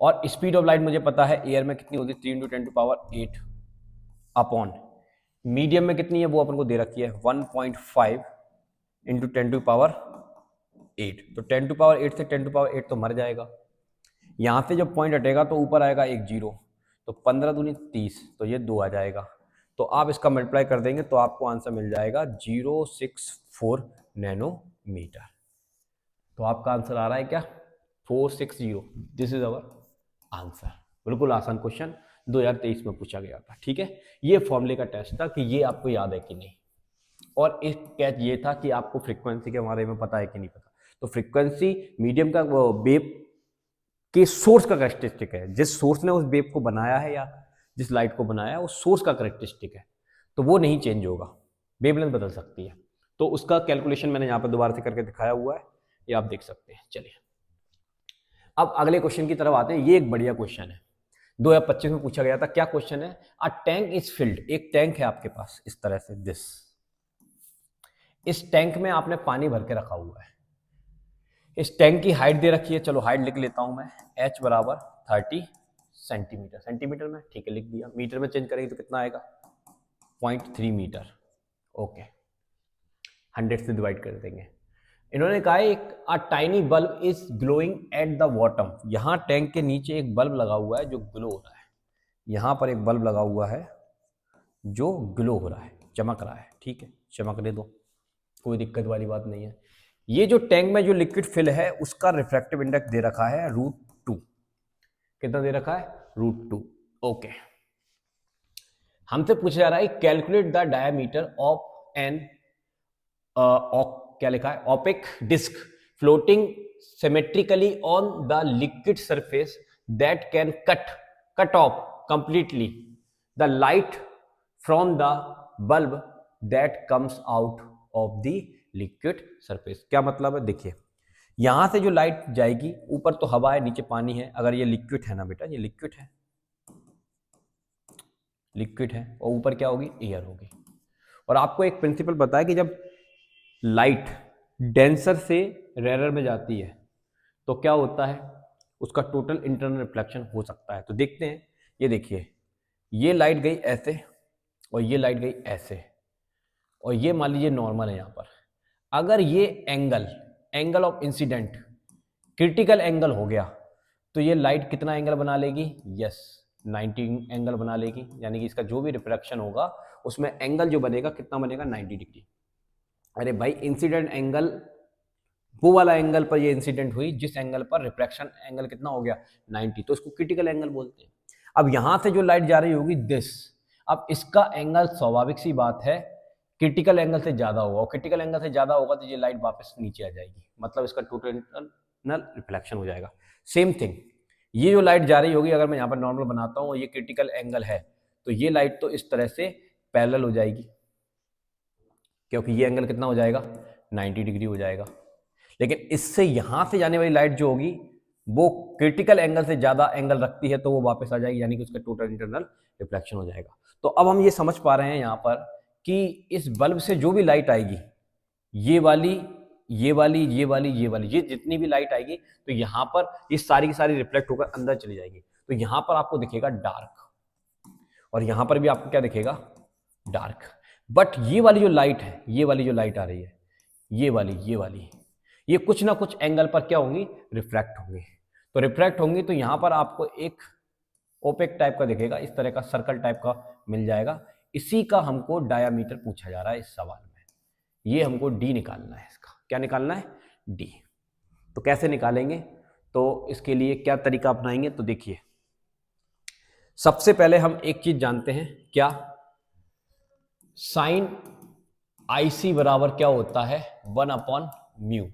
और स्पीड ऑफ लाइट मुझे पता है एयर में कितनी होती है 3 × 10⁸ अपॉन मीडियम में कितनी है वो अपन को दे रखी है 1.5 × 10⁸, तो 10⁸ से 10⁸ तो मर जाएगा, यहाँ से जब पॉइंट हटेगा तो ऊपर आएगा एक जीरो, तो 15 दूनी 30, तो ये 2 आ जाएगा, तो आप इसका मल्टीप्लाई कर देंगे तो आपको आंसर मिल जाएगा 064 नैनोमीटर। तो आपका आंसर आ रहा है क्या 460, दिस इज अवर आंसर। बिल्कुल आसान क्वेश्चन 2023 में पूछा गया था, ठीक है। ये फॉर्मूले का टेस्ट था कि ये आपको याद है कि नहीं, और एक कैच ये था कि आपको फ्रीक्वेंसी के बारे में पता है कि नहीं पता। तो फ्रीक्वेंसी मीडियम का वेव के सोर्स का कैरेक्टरिस्टिक है, जिस सोर्स ने उस वेव को बनाया है या जिस लाइट को बनाया है वो सोर्स का कैरेक्टरिस्टिक है, तो वो नहीं चेंज होगा, वेवलेंथ बदल सकती है। तो उसका कैलकुलेशन मैंने यहाँ पर दोबारा से करके दिखाया हुआ है, ये आप देख सकते हैं। चलिए अब अगले क्वेश्चन की तरफ आते हैं, ये एक बढ़िया क्वेश्चन है, 2025 में पूछा गया था। क्या क्वेश्चन है, अ टैंक इज फिल्ड, एक टैंक है आपके पास इस तरह से, दिस इस टैंक में आपने पानी भर के रखा हुआ है, इस टैंक की हाइट दे रखी है, चलो हाइट लिख लेता हूं मैं, h बराबर 30 सेंटीमीटर, सेंटीमीटर में ठीक है लिख दिया, मीटर में चेंज करेंगे तो कितना आएगा 0.3 मीटर, ओके 100 से डिवाइड कर देंगे। इन्होंने कहा एक a tiny bulb is glowing at the bottom, यहाँ टैंक के नीचे एक बल्ब लगा हुआ है जो ग्लो हो रहा है, यहाँ पर एक बल्ब लगा हुआ है जो ग्लो हो रहा है, चमक रहा है, ठीक है चमकने दो, कोई दिक्कत वाली बात नहीं है। ये जो टैंक में जो लिक्विड फिल है उसका रिफ्रैक्टिव इंडेक्स दे रखा है √2, कितना दे रखा है √2, ओके। हमसे पूछा जा रहा है calculate the diameter of an क्या लिखा है opaque disc floating symmetrically on the liquid surface that can cut off completely the light from the bulb that comes out of the liquid surface. क्या मतलब है, देखिए यहां से जो लाइट जाएगी, ऊपर तो हवा है नीचे पानी है, अगर ये लिक्विड है ना बेटा, ये लिक्विड है, लिक्विड है, और ऊपर क्या होगी एयर होगी। और आपको एक प्रिंसिपल पता है कि जब लाइट डेंसर से रेयर में जाती है तो क्या होता है, उसका टोटल इंटरनल रिफ्लेक्शन हो सकता है। तो देखते हैं, ये देखिए ये लाइट गई ऐसे और ये लाइट गई ऐसे, और ये मान लीजिए नॉर्मल है यहाँ पर, अगर ये angle of incident critical angle हो गया तो ये लाइट कितना एंगल बना लेगी, यस 90 एंगल बना लेगी, यानी कि इसका जो भी रिफ्लेक्शन होगा उसमें एंगल जो बनेगा कितना बनेगा 90 डिग्री। अरे भाई इंसिडेंट एंगल वो वाला एंगल पर ये इंसिडेंट हुई जिस एंगल पर रिफ्लेक्शन एंगल कितना हो गया 90, तो इसको क्रिटिकल एंगल बोलते हैं। अब यहां से जो लाइट जा रही होगी दिस, अब इसका एंगल स्वाभाविक सी बात है क्रिटिकल एंगल से ज्यादा होगा, और क्रिटिकल एंगल से ज्यादा होगा तो ये लाइट वापस नीचे आ जाएगी, मतलब इसका टोटल इंटरनल रिफ्लेक्शन हो जाएगा। सेम थिंग ये जो लाइट जा रही होगी, अगर मैं यहाँ पर नॉर्मल बनाता हूँ और ये क्रिटिकल एंगल है तो ये लाइट तो इस तरह से पैरेलल हो जाएगी, क्योंकि ये एंगल कितना हो जाएगा 90 डिग्री हो जाएगा। लेकिन इससे यहां से जाने वाली लाइट जो होगी वो क्रिटिकल एंगल से ज्यादा एंगल रखती है तो वो वापस आ जाएगी, यानी कि उसका टोटल इंटरनल रिफ्लेक्शन हो जाएगा। तो अब हम ये समझ पा रहे हैं यहाँ पर कि इस बल्ब से जो भी लाइट आएगी, ये वाली ये वाली ये वाली ये वाली ये जितनी भी लाइट आएगी तो यहाँ पर ये सारी की सारी रिफ्लेक्ट होकर अंदर चली जाएगी। तो यहाँ पर आपको दिखेगा डार्क और यहाँ पर भी आपको क्या दिखेगा डार्क, बट ये वाली जो लाइट है, ये वाली जो लाइट आ रही है, ये ये कुछ ना कुछ एंगल पर क्या होंगी रिफ्रैक्ट होंगी। तो रिफ्रैक्ट होंगी तो यहाँ पर आपको एक ओपेक टाइप का दिखेगा, इस तरह का सर्कल टाइप का मिल जाएगा। इसी का हमको डायामीटर पूछा जा रहा है इस सवाल में, ये हमको डी निकालना है, इसका क्या निकालना है डी। तो कैसे निकालेंगे, तो इसके लिए क्या तरीका अपनाएंगे, तो देखिए सबसे पहले हम एक चीज जानते हैं, क्या साइन IC बराबर क्या होता है 1/μ,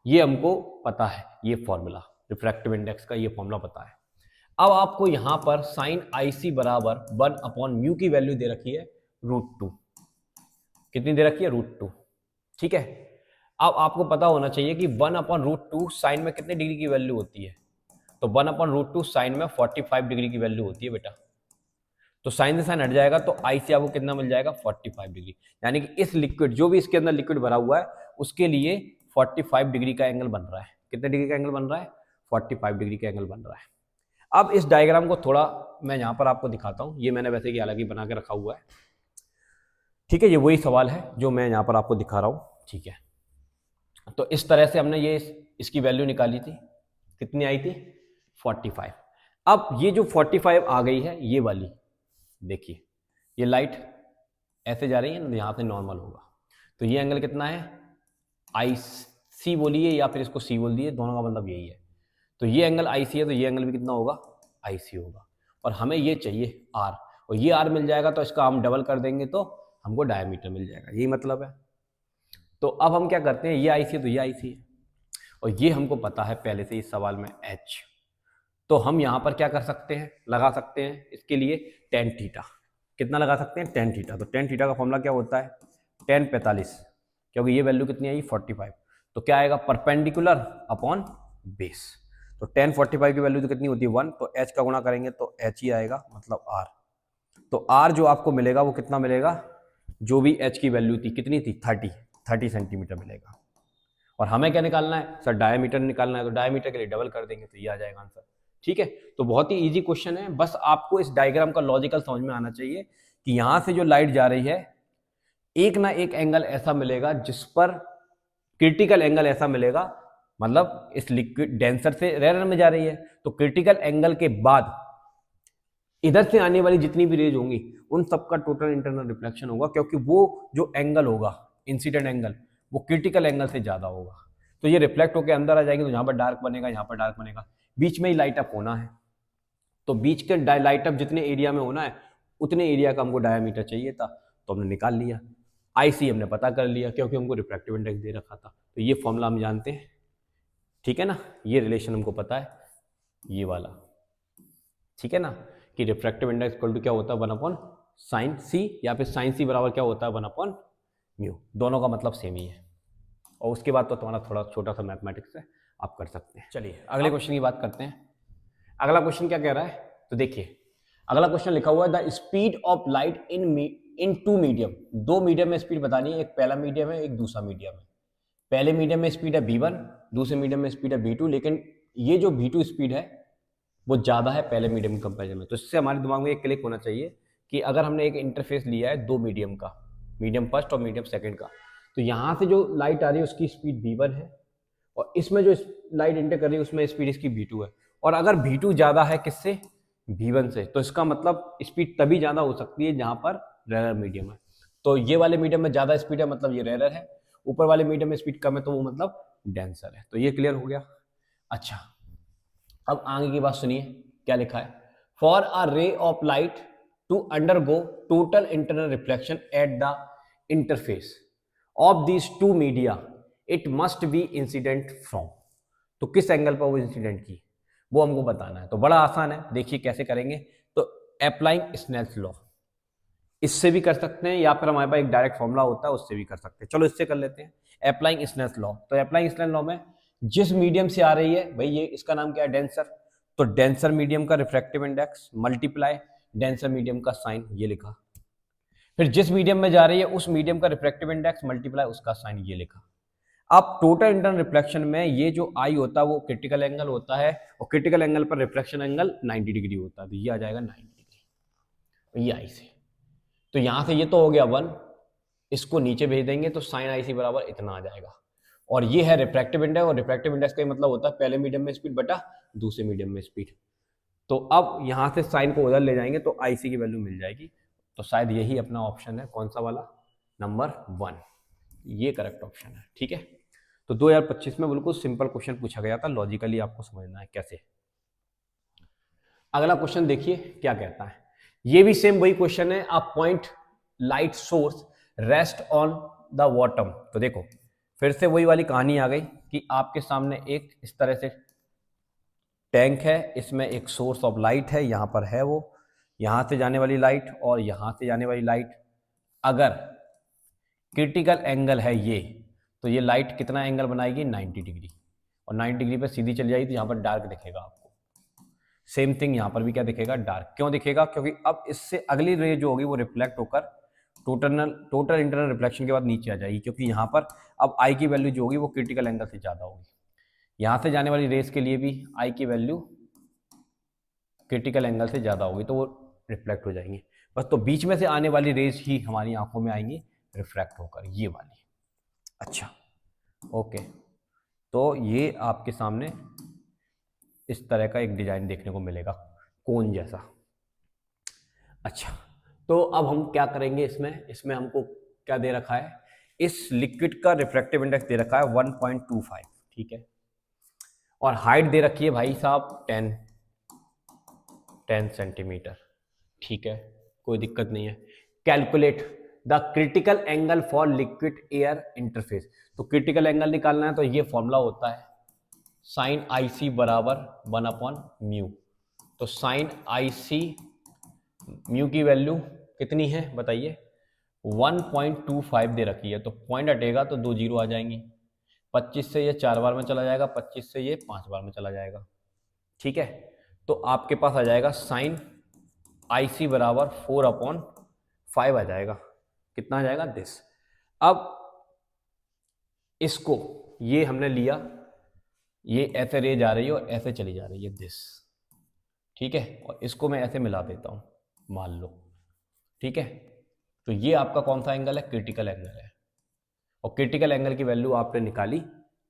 ये हमको पता है, ये फॉर्मूला रिफ्रैक्टिव इंडेक्स का ये फॉर्मूला पता है। अब आपको यहां पर साइन IC बराबर 1/μ की वैल्यू दे रखी है √2, कितनी दे रखी है √2, ठीक है। अब आपको पता होना चाहिए कि 1/√2 साइन में कितने डिग्री की वैल्यू होती है, तो 1/√2 साइन में 45 डिग्री की वैल्यू होती है बेटा। तो साइन से साइन हट जाएगा तो IC आपको कितना मिल जाएगा 45 डिग्री, यानी कि इस लिक्विड जो भी इसके अंदर लिक्विड भरा हुआ है उसके लिए 45 डिग्री का एंगल बन रहा है। कितने डिग्री का एंगल बन रहा है 45 डिग्री का एंगल बन रहा है। अब इस डायग्राम को थोड़ा मैं यहां पर आपको दिखाता हूं, ये मैंने वैसे कि अलग ही बना के रखा हुआ है, ठीक है, ये वही सवाल है जो मैं यहां पर आपको दिखा रहा हूं, ठीक है। तो इस तरह से हमने ये इसकी वैल्यू निकाली थी, कितनी आई थी 45। अब ये जो 45 आ गई है ये वाली, देखिए ये लाइट ऐसे जा रही है ना, यहां से नॉर्मल होगा, तो ये एंगल कितना है IC बोलिए या फिर इसको C बोल दिए, दोनों का मतलब यही है। तो ये एंगल IC है तो ये एंगल भी कितना होगा IC होगा, और हमें ये चाहिए R, और ये R मिल जाएगा तो इसका हम डबल कर देंगे तो हमको डायमीटर मिल जाएगा, यही मतलब है। तो अब हम क्या करते हैं, ये IC है तो ये IC है, और ये हमको पता है पहले से इस सवाल में H, तो हम यहां पर क्या कर सकते हैं, लगा सकते हैं इसके लिए tan थीटा, कितना लगा सकते हैं tan थीटा। तो tan थीटा का फॉर्मूला क्या होता है tan 45, क्योंकि ये वैल्यू कितनी आई 45, तो क्या आएगा परपेंडिकुलर अपॉन बेस। तो tan 45 की वैल्यू तो कितनी होती है 1, तो H का गुणा करेंगे तो H ही आएगा, मतलब R। तो R जो आपको मिलेगा वो कितना मिलेगा, जो भी H की वैल्यू थी कितनी थी 30, 30 सेंटीमीटर मिलेगा। और हमें क्या निकालना है सर, डायमीटर निकालना है, तो डायमीटर के लिए डबल कर देंगे तो ये आ जाएगा आंसर। ठीक है, तो बहुत ही इजी क्वेश्चन है, बस आपको इस डायग्राम का लॉजिकल समझ में आना चाहिए कि यहां से जो लाइट जा रही है एक ना एक एंगल ऐसा मिलेगा जिस पर क्रिटिकल एंगल ऐसा मिलेगा, मतलब इस लिक्विड डेंसर से रेयर में जा रही है तो क्रिटिकल एंगल के बाद इधर से आने वाली जितनी भी रेज होंगी उन सबका टोटल इंटरनल रिफ्लेक्शन होगा, क्योंकि वो जो एंगल होगा इंसिडेंट एंगल वो क्रिटिकल एंगल से ज्यादा होगा। तो ये रिफ्लेक्ट होकर अंदर आ जाएगी, तो यहाँ पर डार्क बनेगा, यहाँ पर डार्क बनेगा, बीच में ही लाइट अप होना है। तो बीच के लाइट अप जितने एरिया में होना है उतने एरिया का हमको डायमीटर चाहिए था, तो हमने निकाल लिया। आईसी हमने पता कर लिया क्योंकि हमको रिफ्रैक्टिव इंडेक्स दे रखा था, तो ये फॉर्मूला हम जानते हैं। ठीक है ना, ये रिलेशन हमको पता है, ये वाला। ठीक है ना, कि रिफ्रैक्टिव इंडेक्स इक्वल टू क्या होता है 1 साइन सी, या फिर साइन सी बराबर क्या होता है 1 म्यू, दोनों का मतलब सेम ही है। और उसके बाद तो तुम्हारा थोड़ा छोटा सा मैथमेटिक्स है, आप कर सकते हैं। चलिए अगले क्वेश्चन की बात करते हैं। अगला क्वेश्चन क्या कह रहा है, तो देखिए अगला क्वेश्चन लिखा हुआ है the speed of light in two medium, दो मीडियम में स्पीड बतानी है, एक पहला मीडियम है एक दूसरा मीडियम है। पहले मीडियम में स्पीड है v1, दूसरे मीडियम में स्पीड है v2, लेकिन ये जो v2 स्पीड है वो ज्यादा है पहले मीडियम के कंपेरिजन में। तो इससे हमारे दिमाग में एक क्लिक होना चाहिए कि अगर हमने एक इंटरफेस लिया है दो मीडियम का, मीडियम फर्स्ट और मीडियम सेकंड का, तो यहाँ से जो लाइट आ रही है उसकी स्पीड v1 है और इसमें जो लाइट इंटर कर रही है उसमें स्पीड इसकी v2 है। और अगर v2 ज्यादा है किससे, v1 से, तो इसका मतलब स्पीड तभी ज्यादा हो सकती है जहां पर रेयर मीडियम है। तो ये वाले मीडियम में ज्यादा स्पीड है मतलब ये रेयर है, ऊपर वाले मीडियम में स्पीड कम है तो वो मतलब डेंसर है। तो ये क्लियर हो गया। अच्छा, अब आगे की बात सुनिए क्या लिखा है, for a ray of light to undergo total internal reflection at the interface of these two media it must be incident from, तो किस एंगल पर वो इंसिडेंट की वो हमको बताना है। तो बड़ा आसान है, देखिए कैसे करेंगे। तो अप्लाइंग स्नेल्स लॉ, इससे भी कर सकते हैं या फिर हमारे पास एक डायरेक्ट फॉर्मूला होता है उससे भी कर सकते हैं। चलो इससे कर लेते हैं, अप्लाइंग स्नेल्स लॉ। तो अप्लाइंग स्नेल्स लॉ में जिस मीडियम से आ रही है भाई, ये इसका नाम क्या है डेंसर, तो डेंसर मीडियम का refractive index multiply denser medium का साइन, ये लिखा। फिर जिस मीडियम में जा रही है उस मीडियम का रिफ्रैक्टिव इंडेक्स मल्टीप्लाई उसका साइन, ये लिखा। अब टोटल इंटरनल रिफ्लेक्शन में ये जो आई होता है वो क्रिटिकल एंगल होता है और क्रिटिकल एंगल पर रिफ्लेक्शन एंगल 90 डिग्री होता है, तो ये आ जाएगा 90 डिग्री, ये आई से। तो यहां से ये तो हो गया 1, इसको नीचे भेज देंगे तो साइन आई सी बराबर इतना आ जाएगा। और ये है रिफ्रैक्टिव इंडेक्स, और रिफ्रैक्टिव इंडेक्स का मतलब होता है पहले मीडियम में स्पीड बटा दूसरे मीडियम में स्पीड। तो अब यहां से साइन को उधर ले जाएंगे तो आईसी की वैल्यू मिल जाएगी। तो शायद यही अपना ऑप्शन है, कौन सा वाला, नंबर 1, ये करेक्ट ऑप्शन है। ठीक है, तो 2025 में बिल्कुल सिंपल क्वेश्चन पूछा गया था, लॉजिकली आपको समझना है कैसे। अगला क्वेश्चन देखिए क्या कहता है, ये भी सेम वही क्वेश्चन है, आप point light source rest on the bottom. तो देखो फिर से वही वाली कहानी आ गई कि आपके सामने एक इस तरह से टैंक है, इसमें एक सोर्स ऑफ लाइट है, यहां पर है वो, यहां से जाने वाली लाइट और यहां से जाने वाली लाइट, अगर क्रिटिकल एंगल है ये, तो ये लाइट कितना एंगल बनाएगी 90 डिग्री, और 90 डिग्री पर सीधी चली जाएगी तो यहाँ पर डार्क दिखेगा आपको। सेम थिंग यहाँ पर भी क्या दिखेगा, डार्क। क्यों दिखेगा, क्योंकि अब इससे अगली रे जो होगी वो रिफ्लेक्ट होकर टोटल इंटरनल रिफ्लेक्शन के बाद नीचे आ जाएगी, क्योंकि यहाँ पर अब आई की वैल्यू जो होगी वो क्रिटिकल एंगल से ज़्यादा होगी। यहाँ से जाने वाली रेस के लिए भी आई की वैल्यू क्रिटिकल एंगल से ज़्यादा होगी तो वो रिफ्लेक्ट हो जाएंगे बस। तो बीच में से आने वाली रेस ही हमारी आंखों में आएंगी रिफ्रैक्ट होकर, ये वाली। अच्छा ओके, तो ये आपके सामने इस तरह का एक डिजाइन देखने को मिलेगा कोन जैसा। अच्छा, तो अब हम क्या करेंगे, इसमें हमको क्या दे रखा है, इस लिक्विड का रिफ्रैक्टिव इंडेक्स दे रखा है 1.25, ठीक है, और हाइट दे रखी है भाई साहब 10 सेंटीमीटर, ठीक है, कोई दिक्कत नहीं है। Calculate the critical angle for liquid air interface, तो क्रिटिकल एंगल निकालना है तो ये फॉर्मूला होता है साइन आई सी बराबर 1/म्यू। तो साइन आई सी म्यू की वैल्यू कितनी है बताइए, 1.25 दे रखी है, तो पॉइंट हटेगा तो 2 जीरो आ जाएंगी, 25 से ये 4 बार में चला जाएगा, 25 से ये 5 बार में चला जाएगा, ठीक है। तो आपके पास आ जाएगा साइन आई सी बराबर 4/5 आ जाएगा, कितना आ जाएगा दिस। अब इसको ये हमने लिया, ये ऐसे रे जा रही है और ऐसे चली जा रही है दिस, ठीक है, और इसको मैं ऐसे मिला देता हूं, मान लो, ठीक है। तो ये आपका कौन सा एंगल है? क्रिटिकल एंगल है। और क्रिटिकल एंगल की वैल्यू आपने निकाली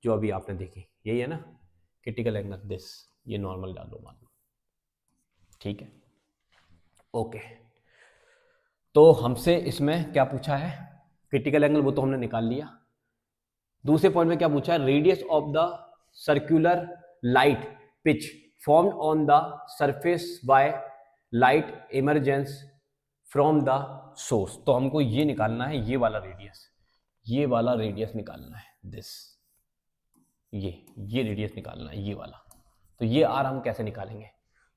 जो अभी आपने देखी, यही है ना क्रिटिकल एंगल दिस, ये नॉर्मल डालो मान लो, ठीक है, ओके। तो हमसे इसमें क्या पूछा है? क्रिटिकल एंगल, वो तो हमने निकाल लिया। दूसरे पॉइंट में क्या पूछा है? Radius of the circular light pitch formed on the surface by light emergence from the source. तो हमको ये निकालना है, ये वाला रेडियस, ये वाला रेडियस निकालना है दिस, ये रेडियस निकालना है, ये वाला। तो ये आर हम कैसे निकालेंगे?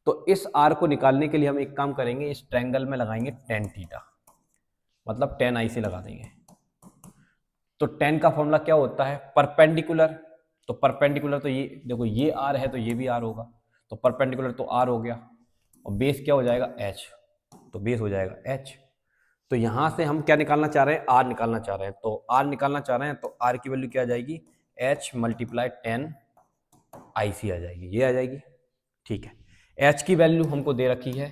तो इस आर को निकालने के लिए हम एक काम करेंगे, इस ट्रायंगल में लगाएंगे tan थीटा, मतलब tan आई से लगा देंगे। तो tan का फॉर्मूला क्या होता है? परपेंडिकुलर। तो परपेंडिकुलर तो ये देखो, ये आर है तो ये भी आर होगा, तो परपेंडिकुलर तो आर हो गया, और बेस क्या हो जाएगा? एच, तो बेस हो जाएगा एच। तो यहां से हम क्या निकालना चाह रहे हैं? आर निकालना चाह रहे हैं। तो आर निकालना चाह रहे हैं तो आर की वैल्यू क्या आ जाएगी? एच मल्टीप्लाई tan आई सी आ जाएगी, ये आ जाएगी, ठीक है। एच की वैल्यू हमको दे रखी है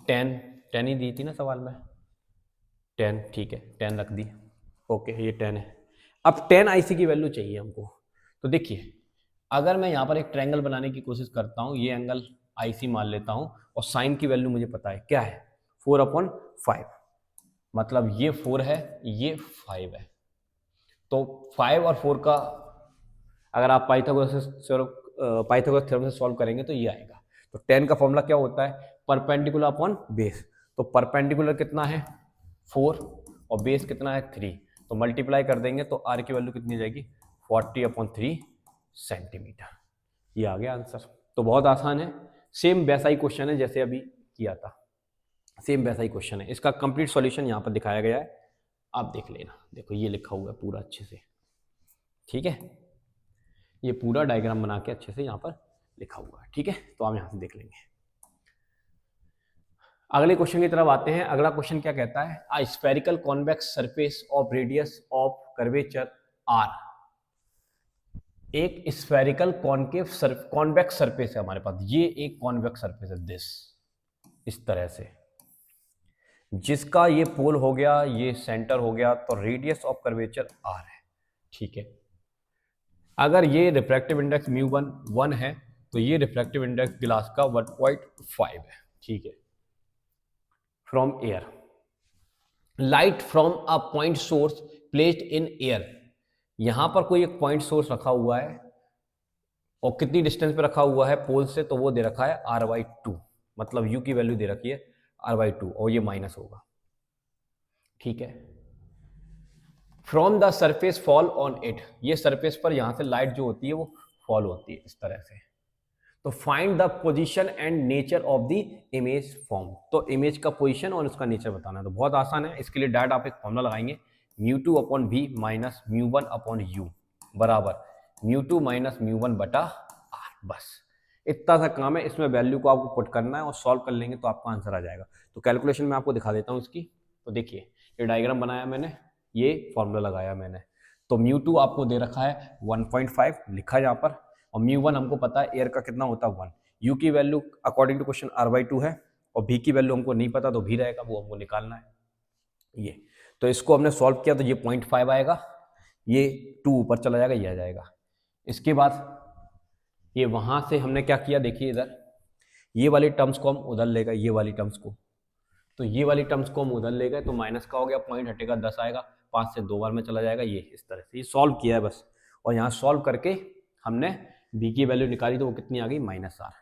tan ही दी थी ना सवाल में, tan, ठीक है, tan रख दी, ओके, ये tan है। अब tan आई सी की वैल्यू चाहिए हमको। तो देखिए, अगर मैं यहाँ पर एक ट्रायंगल बनाने की कोशिश करता हूँ, ये एंगल आई सी मान लेता हूँ, और साइन की वैल्यू मुझे पता है क्या है? 4/5, मतलब ये 4 है, ये 5 है। तो 5 और 4 का अगर आप पाइथागोरस थ्योरम से सॉल्व करेंगे तो ये आएगा। तो tan का फॉर्मूला क्या होता है? Perpendicular upon base. तो परपेंडिकुलर कितना है? 4, और बेस कितना है? 3। तो मल्टीप्लाई कर देंगे तो r की वैल्यू कितनी आ जाएगी? 40/3 सेंटीमीटर। ये आ गया आंसर। तो बहुत आसान है, सेम वैसा ही क्वेश्चन है जैसे अभी किया था, सेम वैसा ही क्वेश्चन है। इसका कंप्लीट सॉल्यूशन यहाँ पर दिखाया गया है, आप देख लेना। देखो ये लिखा हुआ है पूरा अच्छे से, ठीक है, ये पूरा डायग्राम बना के अच्छे से यहाँ पर लिखा हुआ है, ठीक है। तो आप यहाँ से देख लेंगे। अगले क्वेश्चन की तरफ आते हैं। अगला क्वेश्चन क्या कहता है? A spherical convex surface of radius of curvature R. एक स्फेरिकल कॉन्वेक्स सरफेस है हमारे पास, ये एक कॉन्वेक्स सरफेस है दिस, इस तरह से, जिसका ये पोल हो गया, ये सेंटर हो गया, तो रेडियस ऑफ कर्वेचर आर है, ठीक है। अगर ये रिफ्रैक्टिव इंडेक्स μ1 1 है, तो ये रिफ्रैक्टिव इंडेक्स ग्लास का 1.5 है, ठीक है। From air, light from a point source placed in air. यहां पर कोई एक पॉइंट सोर्स रखा हुआ है, और कितनी डिस्टेंस पे रखा हुआ है पोल से? तो वो दे रखा है r/2, मतलब u की वैल्यू दे रखी है r/2, और ये माइनस होगा, ठीक है। From the surface fall on it, ये सरफेस पर यहां से लाइट जो होती है वो फॉल होती है इस तरह से। तो find the position and nature of the image form. तो इमेज का पोजीशन और उसका नेचर बताना है। तो बहुत आसान है, इसके लिए डायरेक्ट आप एक फॉर्मूला लगाएंगे, μ2/v माइनस μ1/u बराबर μ2 माइनस μ1 बटा r। बस इतना सा काम है, इसमें वैल्यू को आपको पुट करना है और सॉल्व कर लेंगे तो आपका आंसर आ जाएगा। तो कैलकुलेशन में आपको दिखा देता हूँ इसकी। तो देखिए, ये डायग्राम बनाया मैंने, ये फॉर्मूला लगाया मैंने। तो μ2 आपको दे रखा है 1.5 लिखा है यहाँ पर, और μ1 हमको पता है एयर का कितना होता है 1। u की value according to question r/2 है, और v की वैल्यू हमको नहीं पता, तो v रहेगा, वो हमको निकालना है ये। तो इसको हमने सॉल्व किया तो ये 0.5 आएगा, ये 2 ऊपर चला जाएगा, ये आ जाएगा। इसके बाद ये वहां से हमने क्या किया, देखिए इधर ये वाली टर्म्स को हम उधर ले गए, ये वाली टर्म्स को, तो ये वाली टर्म्स को हम उधर ले गए, तो माइनस का हो गया, पॉइंट हटेगा 10 आएगा, 5 से 2 बार में चला जाएगा, ये इस तरह से। ये सॉल्व किया है बस, और यहाँ सॉल्व करके हमने v की वैल्यू निकाली, तो वो कितनी आ गई? -r।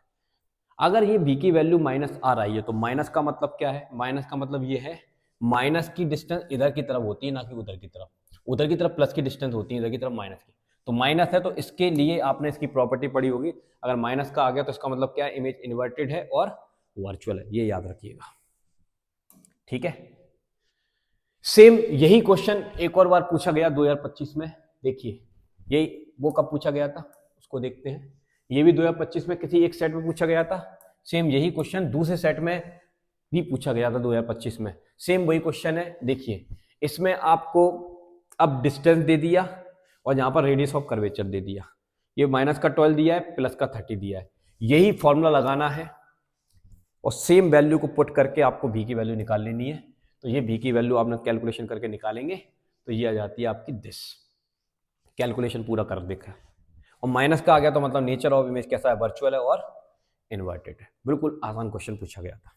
अगर ये v की वैल्यू -r आई है, तो माइनस का मतलब क्या है? माइनस का मतलब ये है, माइनस की डिस्टेंस इधर की तरफ होती है, ना कि उधर की तरफ। उधर की तरफ प्लस की डिस्टेंस होती है, इधर की तरफ माइनस की। तो माइनस है, तो इसके लिए आपने इसकी प्रॉपर्टी पढ़ी होगी, अगर माइनस का आ गया तो इसका मतलब क्या है? इमेज इन्वर्टेड है और वर्चुअल है, ये याद रखिएगा, ठीक है। सेम यही क्वेश्चन एक और बार पूछा गया 2025 में। देखिए, यही वो कब पूछा गया था उसको देखते हैं। ये भी 2025 में किसी एक सेट में पूछा गया था। सेम यही क्वेश्चन दूसरे सेट में भी पूछा गया था 2025 में। सेम वही क्वेश्चन है। देखिए, इसमें आपको अब डिस्टेंस दे दिया और यहाँ पर रेडियस ऑफ कर्वेचर दे दिया, ये माइनस का 12 दिया है, प्लस का 30 दिया है। यही फॉर्मूला लगाना है और सेम वैल्यू को पुट करके आपको v की वैल्यू निकाल लेनी है। तो ये v की वैल्यू आपने कैलकुलेशन करके निकालेंगे तो ये आ जाती है आपकी दिस। कैलकुलेशन पूरा कर देखा और माइनस का आ गया तो मतलब नेचर ऑफ इमेज कैसा है, वर्चुअल है और इन्वर्टेड है। बिल्कुल आसान क्वेश्चन पूछा गया था।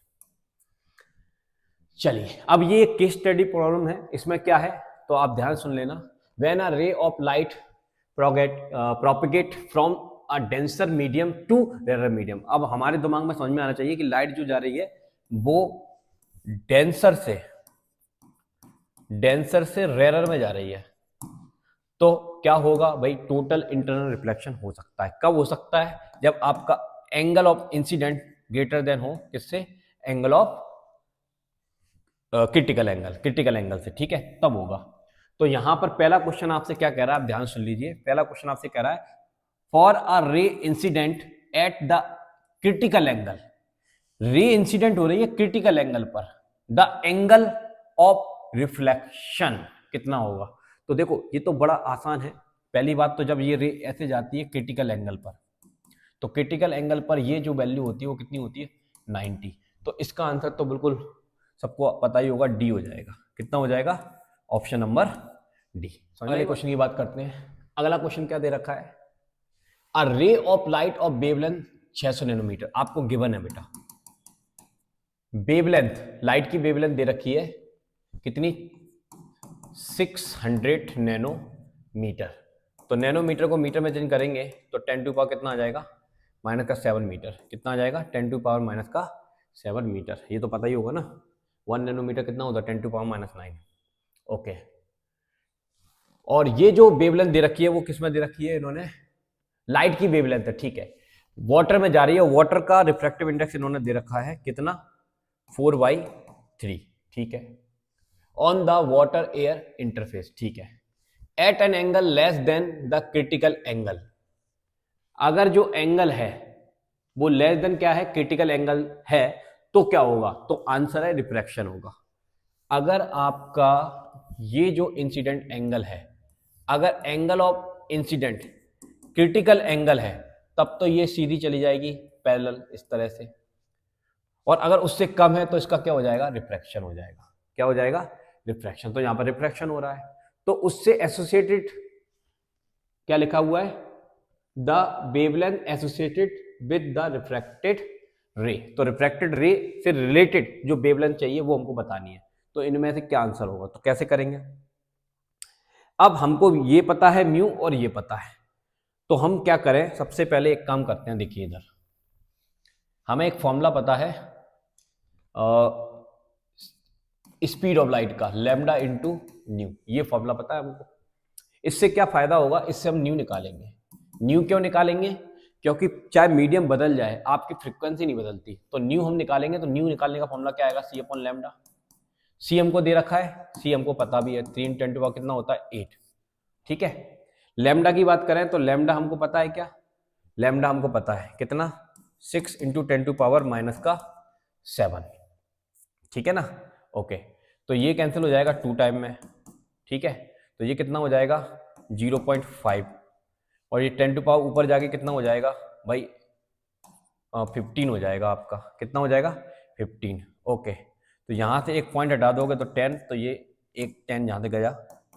चलिए अब ये केस स्टडी प्रॉब्लम है, इसमें क्या है तो आप ध्यान सुन लेना। When a ray of light propagate from a denser medium to rare medium. अब हमारे दिमाग में समझ में आना चाहिए कि लाइट जो जा रही है वो डेंसर से रेयर में जा रही है, तो क्या होगा भाई, टोटल इंटरनल रिफ्लेक्शन हो सकता है। कब हो सकता है, जब आपका angle of incident greater than हो किससे, एंगल ऑफ क्रिटिकल एंगल से, ठीक है, तब होगा। तो यहां पर पहला क्वेश्चन आपसे क्या कह रहा है, आप ध्यान सुन लीजिए। पहला क्वेश्चन आपसे कह रहा है for a ray incident at the critical angle, ray incident हो रही है क्रिटिकल एंगल पर, द एंगल ऑफ रिफ्लेक्शन कितना होगा। तो देखो ये तो बड़ा आसान है। पहली बात तो जब ये रे ऐसे जाती है क्रिटिकल एंगल पर, तो क्रिटिकल एंगल पर ये जो वैल्यू होती है वो कितनी होती है, 90। तो इसका आंसर तो बिल्कुल सबको पता ही होगा, डी हो जाएगा। कितना हो जाएगा, ऑप्शन नंबर डी। अगले क्वेश्चन की बात करते हैं। अगला क्वेश्चन क्या दे रखा है, a ray of light of wavelength 600 nanometre आपको गिवन है बेटा। वेवलेंथ, लाइट की वेवलेंथ दे रखी है कितनी, 600 नैनोमीटर। तो नैनोमीटर को मीटर में चेंज करेंगे तो 10 टू पावर कितना आ जाएगा, माइनस का 7 मीटर। कितना आ जाएगा, 10 टू पावर माइनस का 7 मीटर। ये तो पता ही होगा ना, 1 नैनोमीटर कितना होता है, 10 टू पावर माइनस 9। ओके, और ये जो वेवलेंथ दे रखी है वो किस में दे रखी है इन्होंने, लाइट की वेवलेंथ है, ठीक है, वाटर में जा रही है। वाटर का रिफ्रैक्टिव इंडेक्स इन्होंने दे रखा है कितना, 4/3, ठीक है, on the water air interface, ठीक है, at an angle less than the critical angle. अगर जो एंगल है वो लेस देन क्या है, क्रिटिकल एंगल है, तो क्या होगा, तो आंसर है रिफ्रैक्शन होगा। अगर आपका ये जो इंसिडेंट एंगल है, अगर angle of incident critical angle है, तब तो ये सीधी चली जाएगी पैरेलल इस तरह से, और अगर उससे कम है तो इसका क्या हो जाएगा, रिफ्रैक्शन हो जाएगा। क्या हो जाएगा, रिफ्रैक्शन। तो यहां पर रिफ्रैक्शन हो रहा है, तो उससे एसोसिएटेड क्या लिखा हुआ है, the wavelength associated with the refracted रे। तो रिफ्रैक्टेड रे से रिलेटेड जो वेवलेंथ चाहिए वो हमको बतानी है। तो इनमें से क्या आंसर होगा, तो कैसे करेंगे। अब हमको ये पता है म्यू और ये पता है, तो हम क्या करें, सबसे पहले एक काम करते हैं। देखिए इधर हमें एक फॉर्मूला पता है स्पीड ऑफ लाइट का, लैम्डा इंटू न्यू, ये फॉर्मूला पता है हमको। इससे क्या फायदा होगा, इससे हम न्यू निकालेंगे। न्यू क्यों निकालेंगे, क्योंकि चाहे मीडियम बदल जाए आपकी फ्रीक्वेंसी नहीं बदलती, तो न्यू हम निकालेंगे। तो न्यू निकालने का फॉर्मूला क्या आएगा, सी अपॉन लैम्डा। सी हमको दे रखा है, सी हमको पता भी है, 3 × 10⁻⁴ कितना होता है, 8, ठीक है। लैम्डा की बात करें तो लैम्डा हमको पता है क्या, लैम्डा हमको पता है कितना, 6 × 10⁻⁻⁷, ठीक है ना। ओके, तो ये कैंसिल हो जाएगा 2 टाइम में, ठीक है। तो ये कितना हो जाएगा 0.5, और ये 10 टू पावर ऊपर जाके कितना हो जाएगा भाई, 15 हो जाएगा आपका। कितना हो जाएगा, 15। ओके, तो यहाँ से एक पॉइंट हटा दोगे तो 10, तो ये एक 10 यहाँ से गया,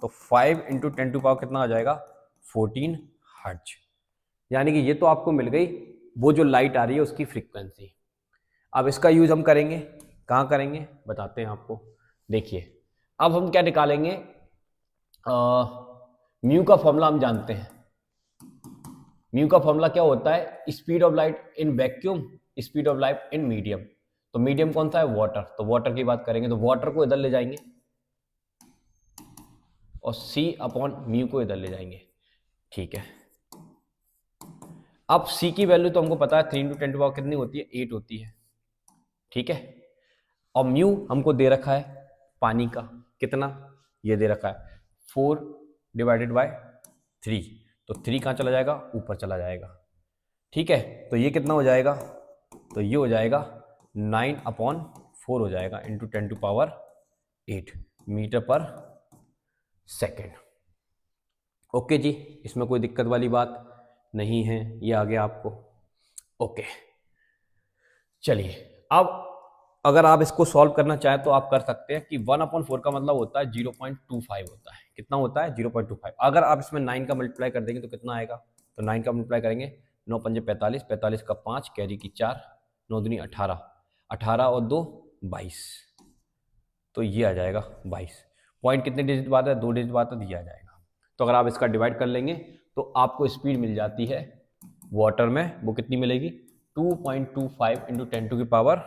तो 5 × 10 टू पावर कितना आ जाएगा, 14 हर्ट्ज। यानी कि ये तो आपको मिल गई वो जो लाइट आ रही है उसकी फ्रीक्वेंसी। अब इसका यूज हम करेंगे, कहाँ करेंगे बताते हैं आपको। देखिए अब हम क्या निकालेंगे, म्यू का फॉर्मूला हम जानते हैं। म्यू का फॉर्मूला क्या होता है, speed of light in vacuum, speed of light in medium. तो मीडियम कौन सा है, वाटर। तो वाटर की बात करेंगे तो वाटर को इधर ले जाएंगे और सी अपॉन म्यू को इधर ले जाएंगे, ठीक है। अब सी की वैल्यू तो हमको पता है 3 × 10⁻⁴ कितनी होती है, 8 होती है, ठीक है। और म्यू हमको दे रखा है पानी का, कितना, ये दे रखा है 4/3। तो 3 कहाँ चला जाएगा, ऊपर चला जाएगा, ठीक है। तो ये कितना हो जाएगा, तो ये हो जाएगा 9/4 हो जाएगा इंटू 10⁸ मीटर पर सेकेंड। ओके जी, इसमें कोई दिक्कत वाली बात नहीं है, ये आ गया आपको। ओके, चलिए अब अगर आप इसको सॉल्व करना चाहें तो आप कर सकते हैं कि 1/4 का मतलब होता है 0.25 होता है। कितना होता है? 0.25। अगर आप इसमें 9 का मल्टीप्लाई कर देंगे तो कितना आएगा? तो 9 का मल्टीप्लाई करेंगे, 9 पंजे 45, 45 का 5, कैरी की 4, 9 दूनी 18, 18 और 2 22, तो ये आ जाएगा 22। पॉइंट कितने डिजिट बाद है? 2 डिजिट बाद है, तो ये आ जाएगा। तो अगर आप इसका डिवाइड कर लेंगे तो आपको स्पीड मिल जाती है वाटर में, वो कितनी मिलेगी? 2.25 इंटू 10⁸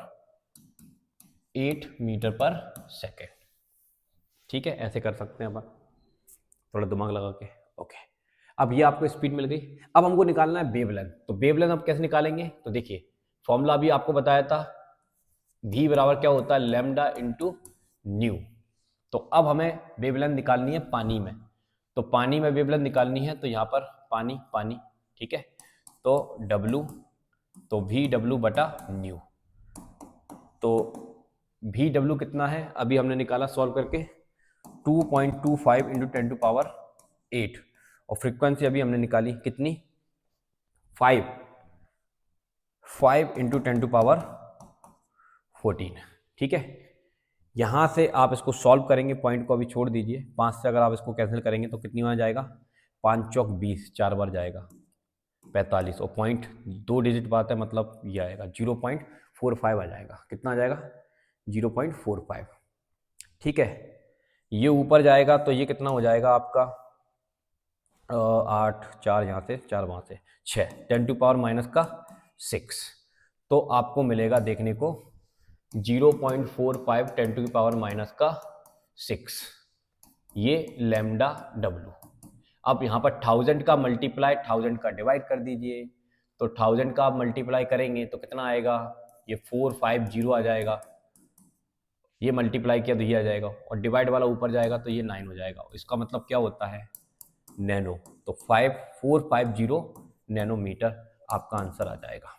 मीटर पर सेकेंड। ठीक है, ऐसे कर सकते हैं अपन थोड़ा दिमाग लगा के। ओके, अब ये आपको स्पीड मिल गई। अब हमको निकालना है वेवलेंथ। तो वेवलेंथ अब कैसे निकालेंगे? तो देखिए, फॉर्मूला भी आपको बताया था, v बराबर क्या होता है? Lambda into new. तो अब हमें वेवलेंथ निकालनी है पानी में। तो पानी में वेवलेंथ निकालनी है, तो यहाँ पर पानी पानी, ठीक है, तो W, तो वी डब्ल्यू बटा न्यू। तो वी डब्ल्यू कितना है? अभी हमने निकाला सॉल्व करके, 2.25 इंटू 10⁸, और फ्रीक्वेंसी अभी हमने निकाली कितनी? 5 इंटू 10⁻14। ठीक है, यहां से आप इसको सॉल्व करेंगे, पॉइंट को अभी छोड़ दीजिए। 5 से अगर आप इसको कैंसिल करेंगे तो कितनी बार जाएगा? 5 चौक 20, 4 बार जाएगा 45, और पॉइंट 2 डिजिट बात है, मतलब ये आएगा 0.45 आ जाएगा। कितना आ जाएगा? 0.45। ठीक है, ये ऊपर जाएगा तो ये कितना हो जाएगा आपका? 8, 4 यहाँ से, 4 वहाँ से, 6, 10⁻⁻6। तो आपको मिलेगा देखने को 0.45 10⁻⁻6, ये लैम्डा डब्लू। अब यहाँ पर 1000 का मल्टीप्लाई 1000 का डिवाइड कर दीजिए। तो 1000 का आप मल्टीप्लाई करेंगे तो कितना आएगा? ये 450 आ जाएगा। ये मल्टीप्लाई किया तो ये आ जाएगा, और डिवाइड वाला ऊपर जाएगा तो ये 9 हो जाएगा। इसका मतलब क्या होता है? नैनो। तो 450 नैनोमीटर आपका आंसर आ जाएगा।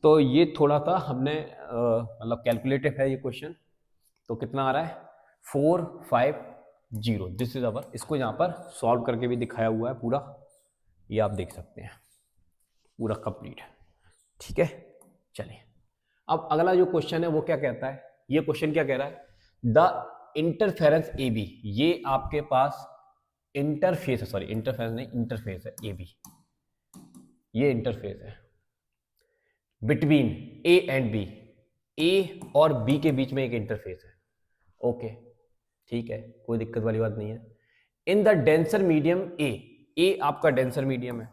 तो ये थोड़ा सा हमने मतलब कैलकुलेटिव है ये क्वेश्चन। तो कितना आ रहा है? 450, दिस इज अवर। इसको यहाँ पर सॉल्व करके भी दिखाया हुआ है पूरा, ये आप देख सकते हैं, पूरा कंप्लीट है। ठीक है, चलिए अब अगला जो क्वेश्चन है वो क्या कहता है? ये क्वेश्चन क्या कह रहा है? द इंटरफेरेंस ए बी, ये आपके पास इंटरफेस है, सॉरी इंटरफेरेंस नहीं, इंटरफेस है ए बी, ये इंटरफेस है बिटवीन ए एंड बी। ए और बी के बीच में एक इंटरफेस है। ओके, ठीक है, कोई दिक्कत वाली बात नहीं है। In the denser medium a, a आपका डेंसर मीडियम है,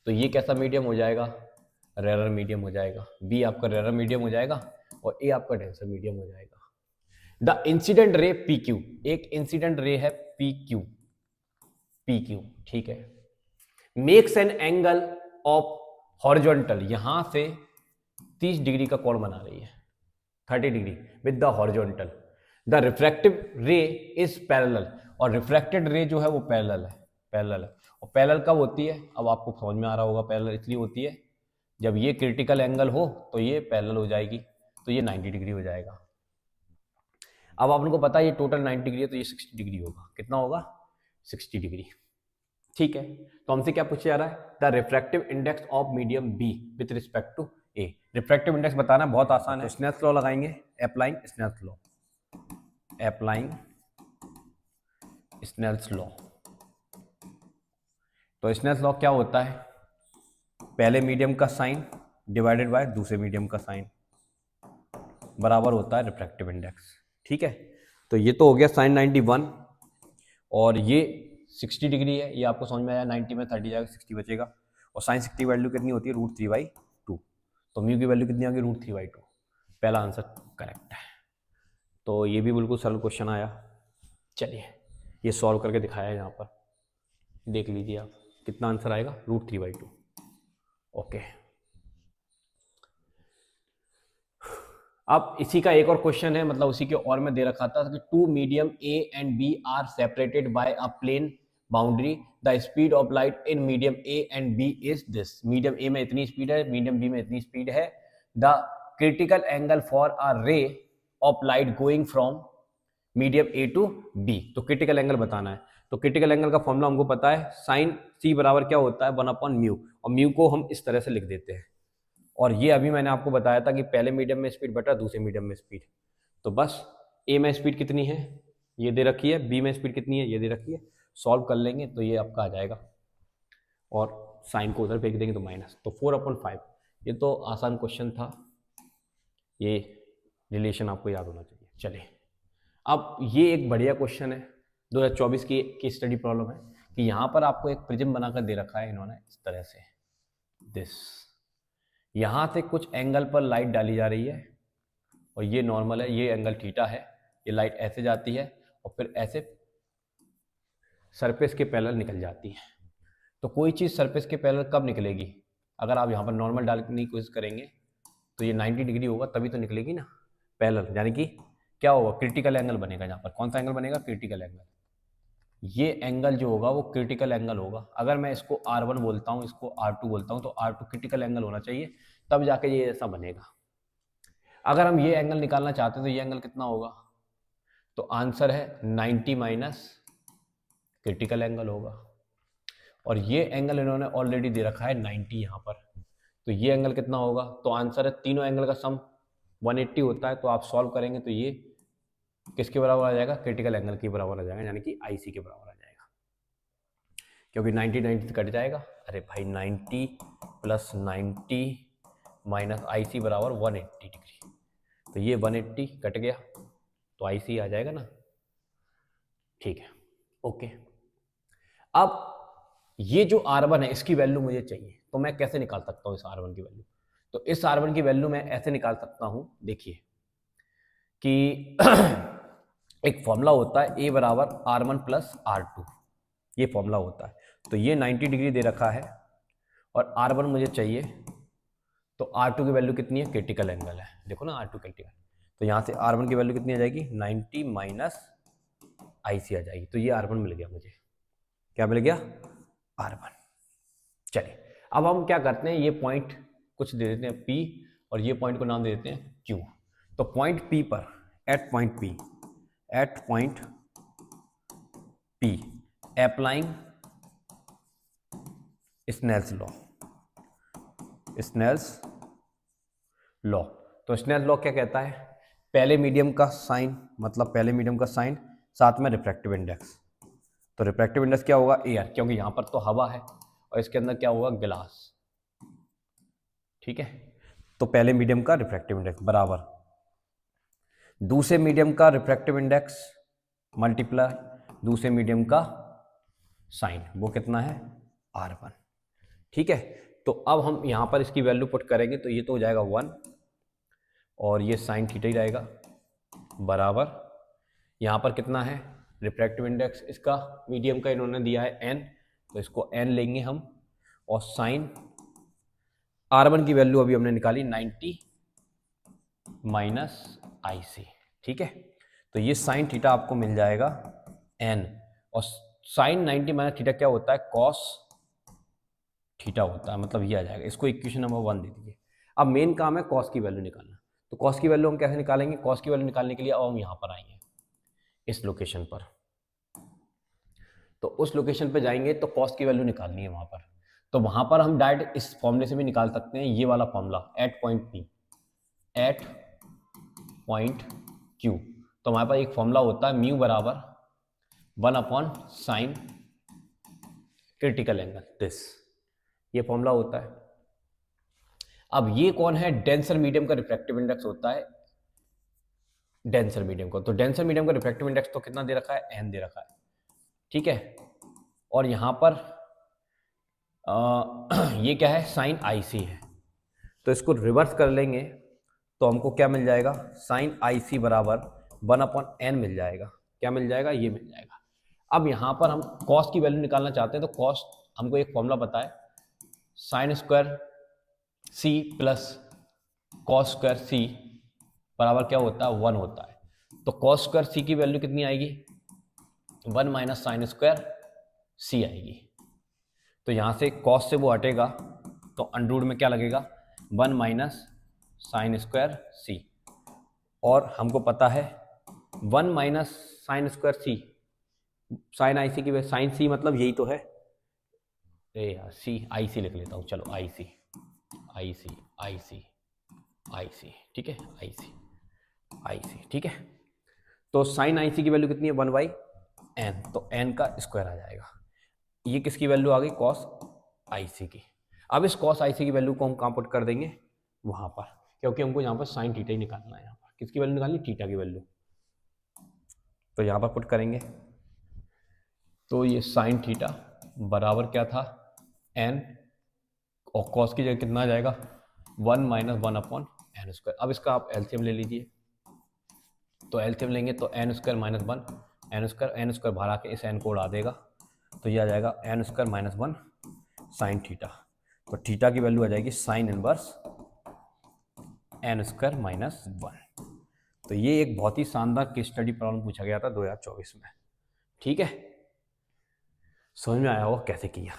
तो ये कैसा मीडियम हो जाएगा? रेरर मीडियम हो जाएगा। बी आपका रेरर मीडियम हो जाएगा, और ए आपका डेंसर मीडियम हो जाएगा। The incident ray P Q, एक इंसिडेंट रे है पी क्यू, पी क्यू, ठीक है, makes an angle of horizontal, यहां से 30 डिग्री का कोण बना रही है, 30 degree with the horizontal. The refractive रे इज पैरेलल, और रिफ्रैक्टेड रे जो है वो पैरेलल है, पैरेलल है। और पैरेलल कब होती है? अब आपको समझ में आ रहा होगा, पैरेलल इसलिए होती है जब ये क्रिटिकल एंगल हो तो ये पैरेलल हो जाएगी, तो ये 90 डिग्री हो जाएगा। अब आप लोगों को पता है ये टोटल 90 डिग्री है, तो ये 60 डिग्री होगा। कितना होगा? 60 डिग्री। ठीक है, तो हमसे क्या पूछा जा रहा है? The refractive index of medium B with respect to A. Refractive index बताना बहुत आसान है, स्नेल्स लॉ लगाएंगे, applying Snell's law, applying Snell's law. तो स्नेल्स लॉ क्या होता है? पहले मीडियम का साइन डिवाइडेड बाय दूसरे मीडियम का साइन बराबर होता है रिफ्रैक्टिव इंडेक्स। ठीक है, तो ये तो हो गया साइन 91, और ये 60 डिग्री है, ये आपको समझ में आया। 90 में 30 जाएगा, 60 बचेगा, और साइन 60 वैल्यू कितनी होती है? √3/2। तो म्यू की वैल्यू कितनी आ गई? √3/2। पहला आंसर करेक्ट है। तो ये भी बिल्कुल सरल क्वेश्चन आया। चलिए ये सॉल्व करके दिखाया है यहाँ पर, देख लीजिए आप कितना आंसर आएगा, √3/2। ओके, अब इसी का एक और क्वेश्चन है, मतलब उसी के और में दे रखा था कि two medium A and B are separated by a plane boundary, the speed of light in medium A and B is this. Medium A में इतनी स्पीड है, मीडियम बी में इतनी स्पीड है। The critical angle for a ray of light going from medium A to B, तो critical angle बताना है। तो क्रिटिकल एंगल का फॉर्मूला हमको पता है, साइन सी बराबर क्या होता है 1/μ, और म्यू को हम इस तरह से लिख देते हैं। और ये अभी मैंने आपको बताया था कि पहले मीडियम में स्पीड बटा दूसरे मीडियम में स्पीड। तो बस ए में स्पीड कितनी है ये दे रखी है, बी में स्पीड कितनी है ये दे रखी है, सॉल्व कर लेंगे तो ये आपका आ जाएगा, और साइन को उधर फेंक देंगे तो माइनस, तो 4/5। ये तो आसान क्वेश्चन था, ये रिलेशन आपको याद होना चाहिए। चलिए अब ये एक बढ़िया क्वेश्चन है, 2024 की स्टडी प्रॉब्लम है कि यहाँ पर आपको एक प्रिज्म बनाकर दे रखा है इन्होंने इस तरह से, दिस, यहाँ से कुछ एंगल पर लाइट डाली जा रही है और ये नॉर्मल है, ये एंगल थीटा है, ये लाइट ऐसे जाती है और फिर ऐसे सरफेस के पैरेलल निकल जाती है। तो कोई चीज़ सरफेस के पैरेलल कब निकलेगी, अगर आप यहाँ पर नॉर्मल डालने की कोशिश करेंगे तो ये 90 डिग्री होगा तभी तो निकलेगी ना पैरेलल, यानी कि क्या होगा, क्रिटिकल एंगल बनेगा। यहाँ पर कौन सा एंगल बनेगा, क्रिटिकल एंगल। ये एंगल जो होगा वो क्रिटिकल एंगल होगा। अगर मैं इसको R1 बोलता हूँ, इसको R2 बोलता हूँ, तो R2 क्रिटिकल एंगल होना चाहिए, तब जाके ये ऐसा बनेगा। अगर हम ये एंगल निकालना चाहते हैं तो ये एंगल कितना होगा, तो आंसर है 90 माइनस क्रिटिकल एंगल होगा। और ये एंगल इन्होंने ऑलरेडी दे रखा है 90 यहाँ पर, तो ये एंगल कितना होगा, तो आंसर है तीनों एंगल का सम 180 होता है। तो आप सॉल्व करेंगे तो ये किसके बराबर आ जाएगा, क्रिटिकल एंगल के बराबर आ जाएगा, यानी कि IC के बराबर आ जाएगा, क्योंकि 90 से कट जाएगा। अरे भाई 90 प्लस 90 माइनस IC बराबर 180 डिग्री, तो ये 180 कट गया तो IC आ जाएगा ना, ठीक है, ओके। अब ये जो R1 है इसकी वैल्यू मुझे चाहिए, तो मैं कैसे निकाल सकता हूँ इस R1 की वैल्यू, तो इस R1 की वैल्यू मैं ऐसे निकाल सकता हूँ, देखिए कि एक फॉर्मूला होता है A बराबर R1 प्लस R2, ये फॉर्मूला होता है। तो ये 90 डिग्री दे रखा है और R1 मुझे चाहिए, तो R2 की वैल्यू कितनी है, क्रिटिकल एंगल है, देखो ना R2 क्रिटिकल, तो यहाँ से R1 की वैल्यू कितनी आ जाएगी, 90 माइनस IC आ जाएगी, तो ये R1 मिल गया मुझे, क्या मिल गया, R1। चलिए अब हम क्या करते हैं, ये पॉइंट कुछ दे देते हैं P और ये पॉइंट को नाम दे देते हैं Q। तो पॉइंट P पर, at point P applying Snell's law. तो स्नेल्स लॉ क्या कहता है, पहले मीडियम का साइन, मतलब पहले मीडियम का साइन साथ में रिफ्रैक्टिव इंडेक्स। तो रिफ्रैक्टिव इंडेक्स क्या होगा, एयर, क्योंकि यहाँ पर तो हवा है और इसके अंदर क्या होगा, गिलास, ठीक है। तो पहले मीडियम का रिफ्रैक्टिव इंडेक्स बराबर दूसरे मीडियम का रिफ्रैक्टिव इंडेक्स मल्टीप्लाई दूसरे मीडियम का साइन, वो कितना है, R1, ठीक है। तो अब हम यहाँ पर इसकी वैल्यू पुट करेंगे तो ये तो हो जाएगा 1 और ये साइन थीटा ही रहेगा बराबर, यहाँ पर कितना है रिफ्रैक्टिव इंडेक्स इसका, मीडियम का इन्होंने दिया है n, तो इसको n लेंगे हम, और साइन R1 की वैल्यू अभी हमने निकाली 90 माइनस IC, ठीक है। तो ये साइन थीटा आपको मिल जाएगा n, और साइन 90 माइनस थीटा क्या होता है, कॉस थीटा होता है, मतलब ये आ जाएगा। इसको इक्वेशन नंबर 1 दे दीजिए। अब मेन काम है कॉस की वैल्यू निकालना, तो कॉस की वैल्यू हम कैसे निकालेंगे, कॉस की वैल्यू निकालने के लिए अब हम यहाँ पर आएंगे इस लोकेशन पर, तो उस लोकेशन पे जाएंगे तो कॉस की वैल्यू निकालनी है वहाँ पर, तो वहाँ पर हम डायरेक्ट इस फॉर्मूले से भी निकाल सकते हैं, ये वाला फॉर्मूला एट पॉइंट Q। तो हमारे पास एक फॉर्मूला होता है म्यू बराबर 1/sin क्रिटिकल एंगल, दिस, ये फॉर्मूला होता है। अब ये कौन है, डेंसर मीडियम का रिफ्रैक्टिव इंडेक्स होता है, डेंसर मीडियम को, तो डेंसर मीडियम का रिफ्रैक्टिव इंडेक्स तो कितना दे रखा है, n दे रखा है, ठीक है। और यहाँ पर ये क्या है, साइन IC है, तो इसको रिवर्स कर लेंगे तो हमको क्या मिल जाएगा, साइन IC बराबर 1/n मिल जाएगा, क्या मिल जाएगा, ये मिल जाएगा। अब यहाँ पर हम कॉस की वैल्यू निकालना चाहते हैं, तो कॉस हमको एक फॉर्मूला पता है, sign square C plus cos square C बराबर क्या होता है, 1 होता है। तो कॉस स्क्वायर C की वैल्यू कितनी आएगी, 1 माइनस साइन स्क्वायर C आएगी। तो यहाँ से कॉस से वो हटेगा तो अंडररूट में क्या लगेगा, 1 माइनस साइन स्क्वायर C, और हमको पता है 1 minus sine square C sine I C की वैल्यू, साइन सी मतलब यही तो है, ए यार सी, आई सी लिख लेता हूँ, चलो आई सी, आई सी, आई सी, आई सी, ठीक है, आई सी, आई सी, ठीक है। तो साइन आई सी की वैल्यू कितनी है, 1/n, तो n का स्क्वायर आ जाएगा। ये किसकी वैल्यू आ गई, कॉस आई सी की। अब इस कॉस आई सी की वैल्यू को हम कहाँ पुट कर देंगे, वहां पर, क्योंकि हमको यहाँ पर साइन थीटा ही निकालना है। यहाँ पर किसकी वैल्यू निकालनी, थीटा की वैल्यू, तो यहाँ पर पुट करेंगे। तो ये साइन थीटा बराबर क्या था, n, और कॉस की जगह कितना आ जाएगा, 1 - 1/n²। अब इसका आप एलसीएम ले लीजिए, तो एलसीएम लेंगे तो n² - 1, n² बाहर आके इस n को उड़ा देगा, तो ये आ जाएगा n² - 1 साइन थीटा। तो थीटा की वैल्यू आ जाएगी साइन इनवर्स n² - 1। तो ये एक बहुत ही शानदार केस स्टडी प्रॉब्लम पूछा गया था 2024 में, ठीक है। समझ में आया होगा कैसे किया,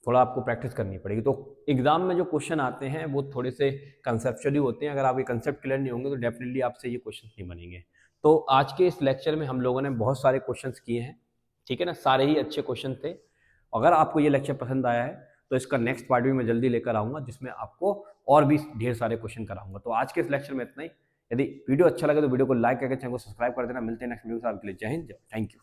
थोड़ा आपको प्रैक्टिस करनी पड़ेगी। तो एग्जाम में जो क्वेश्चन आते हैं वो थोड़े से कंसेप्चुअली होते हैं, अगर आप ये कंसेप्ट क्लियर नहीं होंगे तो डेफिनेटली आपसे ये क्वेश्चन नहीं बनेंगे। तो आज के इस लेक्चर में हम लोगों ने बहुत सारे क्वेश्चंस किए हैं, ठीक है ना, सारे ही अच्छे क्वेश्चन थे। अगर आपको ये लेक्चर पसंद आया है तो इसका नेक्स्ट पार्ट भी मैं जल्दी लेकर आऊँगा, जिसमें आपको और भी ढेर सारे क्वेश्चन कराऊंगा। तो आज के इस लेक्चर में इतना ही। यदि वीडियो अच्छा लगे तो वीडियो को लाइक करके चैनल को सब्सक्राइब कर देना। मिलते हैं नेक्स्ट वीडियो के साथ, जय हिंद, थैंक यू।